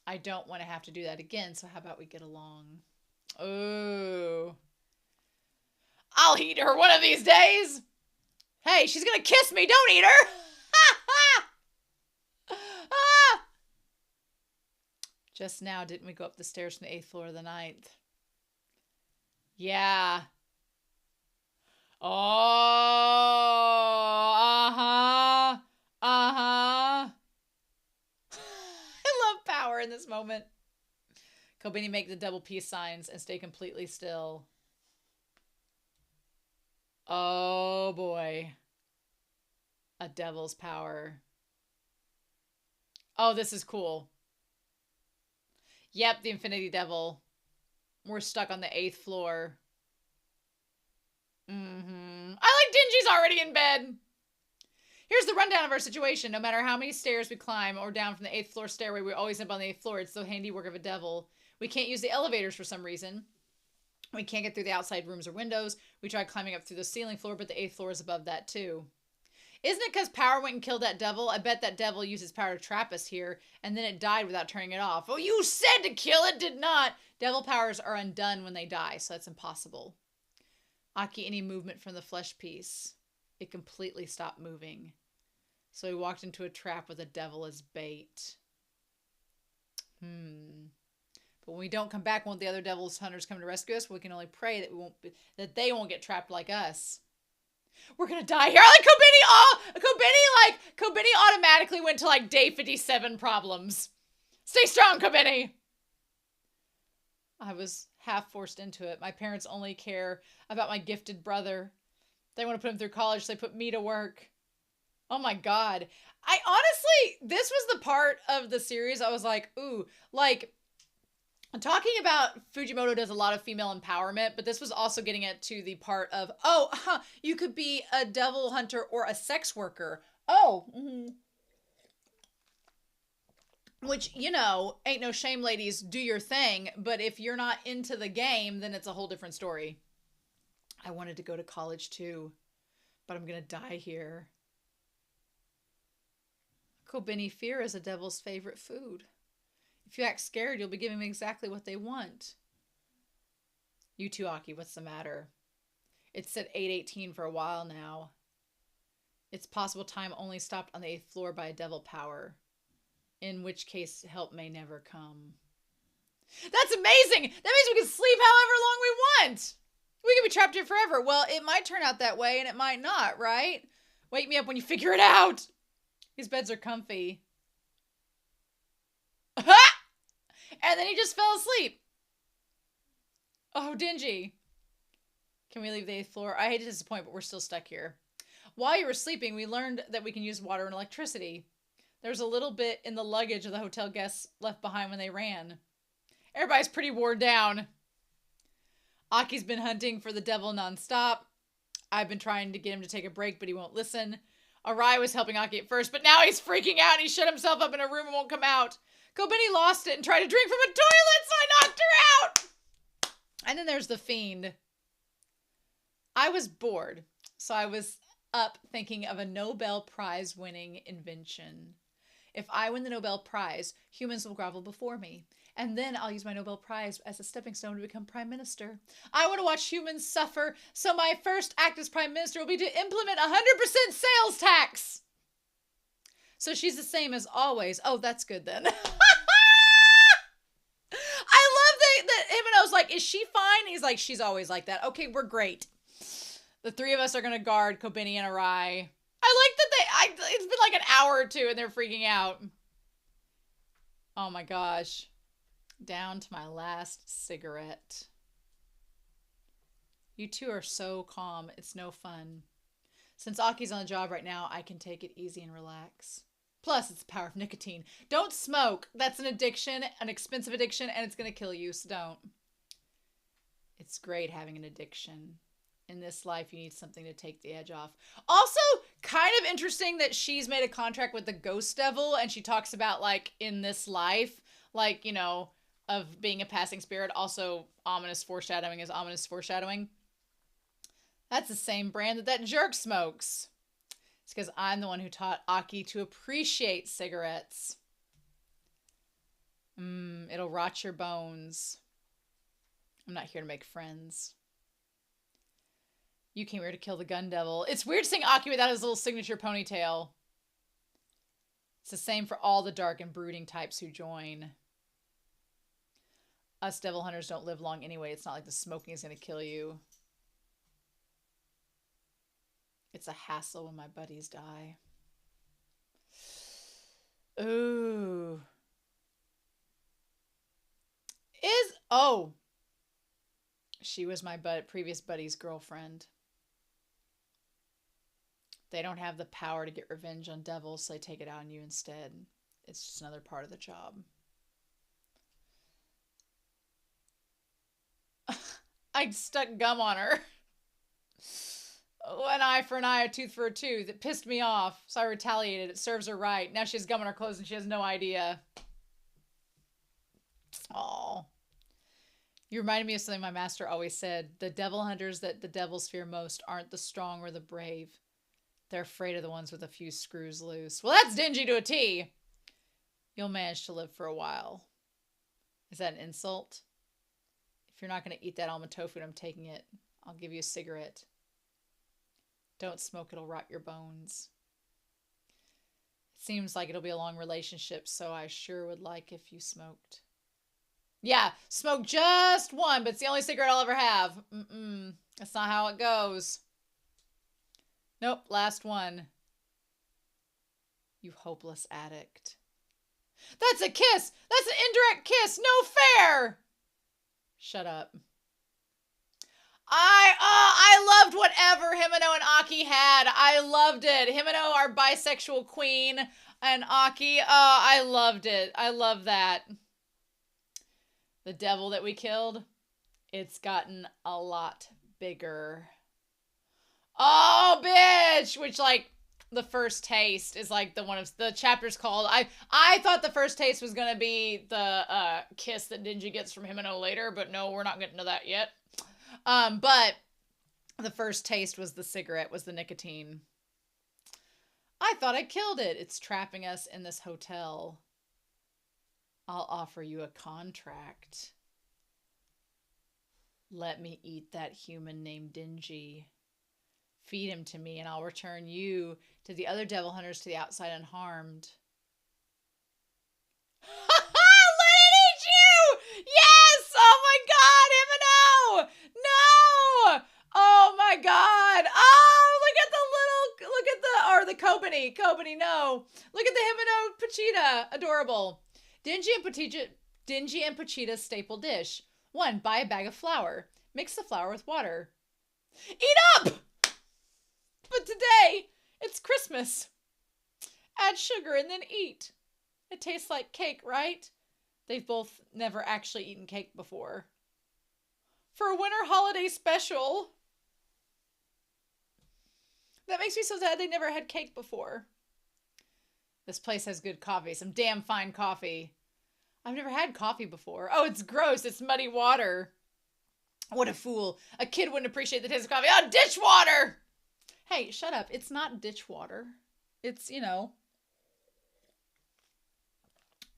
I don't want to have to do that again, so how about we get along? Oh. I'll eat her one of these days. Hey, she's gonna kiss me. Don't eat her. Just now, didn't we go up the stairs from the 8th floor of the 9th? Yeah. Oh, uh-huh. I love power in this moment. Kobeni, make the double peace signs and stay completely still. Oh, boy. A devil's power. Oh, this is cool. Yep, the Infinity Devil. We're stuck on the 8th floor. I like Denji's already in bed. Here's the rundown of our situation. No matter how many stairs we climb or down from the 8th floor stairway, we always end up on the 8th floor. It's the handiwork of a devil. We can't use the elevators for some reason. We can't get through the outside rooms or windows. We tried climbing up through the ceiling floor, but the 8th floor is above that too. Isn't it because power went and killed that devil? I bet that devil used his power to trap us here, and then it died without turning it off. Oh, you said to kill it, did not. Devil powers are undone when they die, so that's impossible. Aki, any movement from the flesh piece. It completely stopped moving. So he walked into a trap with a devil as bait. But when we don't come back, won't the other devil's hunters come to rescue us? We can only pray that they won't get trapped like us. We're gonna die here. Like Kobeni automatically went to like day 57 problems. Stay strong, Kobeni. I was half forced into it. My parents only care about my gifted brother. They want to put him through college, so they put me to work. Oh my God. I honestly, this was the part of the series I was like, ooh, like, talking about Fujimoto does a lot of female empowerment, but this was also getting it to the part of, you could be a devil hunter or a sex worker. Which, you know, ain't no shame, ladies, do your thing. But if you're not into the game, then it's a whole different story. I wanted to go to college too, but I'm going to die here. Kobeni, fear is a devil's favorite food. If you act scared, you'll be giving them exactly what they want. You too, Aki, what's the matter? It's at 8:18 for a while now. It's possible time only stopped on the 8th floor by a devil power. In which case, help may never come. That's amazing! That means we can sleep however long we want! We can be trapped here forever. Well, it might turn out that way, and it might not, right? Wake me up when you figure it out! These beds are comfy. And then he just fell asleep. Oh, Denji. Can we leave the 8th floor? I hate to disappoint, but we're still stuck here. While you were sleeping, we learned that we can use water and electricity. There's a little bit in the luggage of the hotel guests left behind when they ran. Everybody's pretty worn down. Aki's been hunting for the devil nonstop. I've been trying to get him to take a break, but he won't listen. Arai was helping Aki at first, but now he's freaking out and he shut himself up in a room and won't come out. Kobeni lost it and tried to drink from a toilet, so I knocked her out! And then there's the fiend. I was bored, so I was up thinking of a Nobel Prize winning invention. If I win the Nobel Prize, humans will grovel before me. And then I'll use my Nobel Prize as a stepping stone to become Prime Minister. I want to watch humans suffer, so my first act as Prime Minister will be to implement 100% sales tax. So she's the same as always. Oh, that's good then. I love that Himeno's like, is she fine? He's like, she's always like that. Okay, we're great. The three of us are going to guard Kobeni and Arai. I like that it's been like an hour or two and they're freaking out. Oh my gosh. Down to my last cigarette. You two are so calm. It's no fun. Since Aki's on the job right now, I can take it easy and relax. Plus, it's the power of nicotine. Don't smoke. That's an addiction, an expensive addiction, and it's going to kill you, so don't. It's great having an addiction. In this life, you need something to take the edge off. Also, kind of interesting that she's made a contract with the ghost devil, and she talks about, like, in this life, like, you know, of being a passing spirit. Also, ominous foreshadowing is ominous foreshadowing. That's the same brand that jerk smokes. It's because I'm the one who taught Aki to appreciate cigarettes. It'll rot your bones. I'm not here to make friends. You came here to kill the gun devil. It's weird seeing Aki without his little signature ponytail. It's the same for all the dark and brooding types who join. Us devil hunters don't live long anyway. It's not like the smoking is going to kill you. It's a hassle when my buddies die. Ooh. She was my previous buddy's girlfriend. They don't have the power to get revenge on devils, so they take it out on you instead. It's just another part of the job. I stuck gum on her. An eye for an eye, a tooth for a tooth. It pissed me off, so I retaliated. It serves her right. Now she has gum on her clothes and she has no idea. Aw. You reminded me of something my master always said. The devil hunters that the devils fear most aren't the strong or the brave. They're afraid of the ones with a few screws loose. Well, that's Denji to a T. You'll manage to live for a while. Is that an insult? If you're not going to eat that almond tofu and I'm taking it, I'll give you a cigarette. Don't smoke, it'll rot your bones. It seems like it'll be a long relationship, so I sure would like if you smoked. Yeah, smoke just one, but it's the only cigarette I'll ever have. That's not how it goes. Nope, last one. You hopeless addict. That's a kiss! That's an indirect kiss! No fair! Shut up. I loved whatever Himeno and Aki had. I loved it. Himeno, our bisexual queen, and Aki, I loved it. I love that. The devil that we killed, it's gotten a lot bigger. Oh, bitch! Which, like, the first taste is, like, the one of the chapter's called. I thought the first taste was gonna be the kiss that Denji gets from Himeno later, but no, we're not getting to that yet. But the first taste was the cigarette, was the nicotine. I thought I killed it. It's trapping us in this hotel. I'll offer you a contract. Let me eat that human named Denji. Feed him to me and I'll return you to the other devil hunters to the outside unharmed. Let it eat you! Yes! Oh my god, Himeno! No! Oh my god! Oh, or the Kobani, no. Look at the Himeno Pochita. Adorable. Denji and Pochita's staple dish. 1. Buy a bag of flour. Mix the flour with water. Eat up! But today, it's Christmas. Add sugar and then eat. It tastes like cake, right? They've both never actually eaten cake before. For a winter holiday special. That makes me so sad they never had cake before. This place has good coffee. Some damn fine coffee. I've never had coffee before. Oh, it's gross. It's muddy water. What a fool. A kid wouldn't appreciate the taste of coffee. Oh, ditch water! Hey, shut up. It's not ditch water. It's, you know,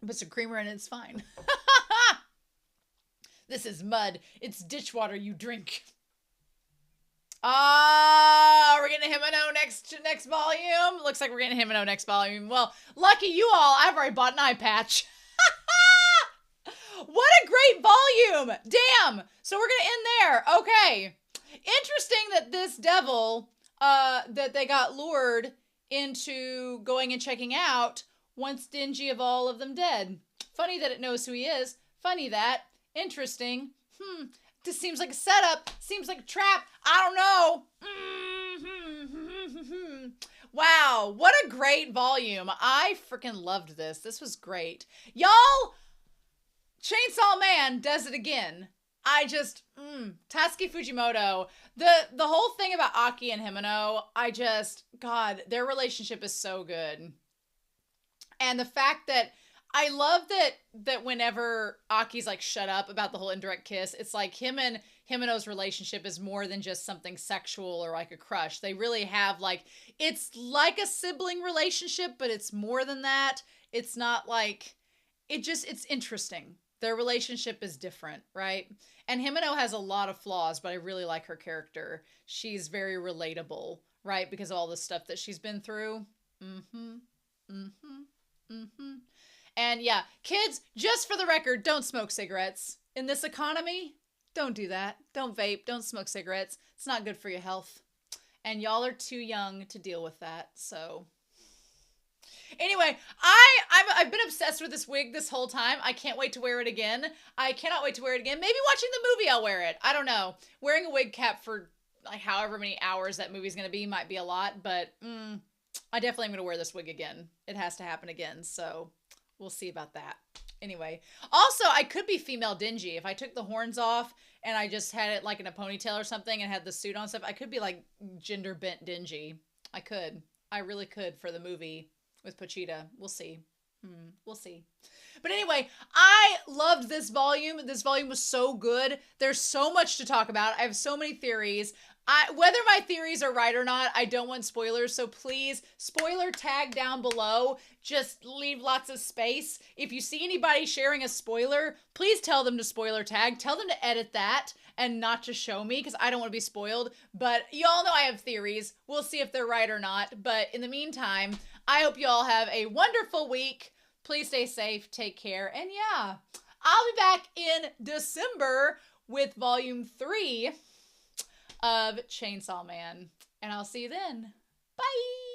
put some creamer in it, it's fine. This is mud. It's ditch water you drink. We're getting a Himeno next volume. Looks like we're getting a Himeno next volume. Well, lucky you all. I've already bought an eye patch. What a great volume. Damn. So we're going to end there. Okay. Interesting that this devil, that they got lured into going and checking out wants Denji of all of them dead. Funny that it knows who he is. Funny that. Interesting. This seems like a setup. Seems like a trap. I don't know. Wow. What a great volume. I freaking loved this. This was great. Y'all, Chainsaw Man does it again. I just, Tatsuki Fujimoto, the whole thing about Aki and Himeno, God, their relationship is so good. And the fact that, I love that whenever Aki's like, shut up about the whole indirect kiss, it's like him and Himeno's relationship is more than just something sexual or like a crush. They really have like, it's like a sibling relationship, but it's more than that. It's not like, it's interesting. Their relationship is different, right? And Himeno has a lot of flaws, but I really like her character. She's very relatable, right? Because of all the stuff that she's been through. And yeah, kids, just for the record, don't smoke cigarettes. In this economy, don't do that. Don't vape, don't smoke cigarettes. It's not good for your health. And y'all are too young to deal with that, so... Anyway, I've been obsessed with this wig this whole time. I can't wait to wear it again. I cannot wait to wear it again. Maybe watching the movie I'll wear it. I don't know. Wearing a wig cap for like however many hours that movie's going to be might be a lot, but I definitely am going to wear this wig again. It has to happen again, so we'll see about that. Anyway, also, I could be female Denji. If I took the horns off and I just had it like in a ponytail or something and had the suit on stuff, I could be like gender bent Denji. I could. I really could for the movie with Pochita. We'll see. We'll see. But anyway, I loved this volume. This volume was so good. There's so much to talk about. I have so many theories. Whether my theories are right or not, I don't want spoilers. So please, spoiler tag down below. Just leave lots of space. If you see anybody sharing a spoiler, please tell them to spoiler tag. Tell them to edit that and not to show me because I don't want to be spoiled. But y'all know I have theories. We'll see if they're right or not. But in the meantime, I hope y'all have a wonderful week. Please stay safe, take care, and yeah, I'll be back in December with volume 3 of Chainsaw Man. And I'll see you then. Bye!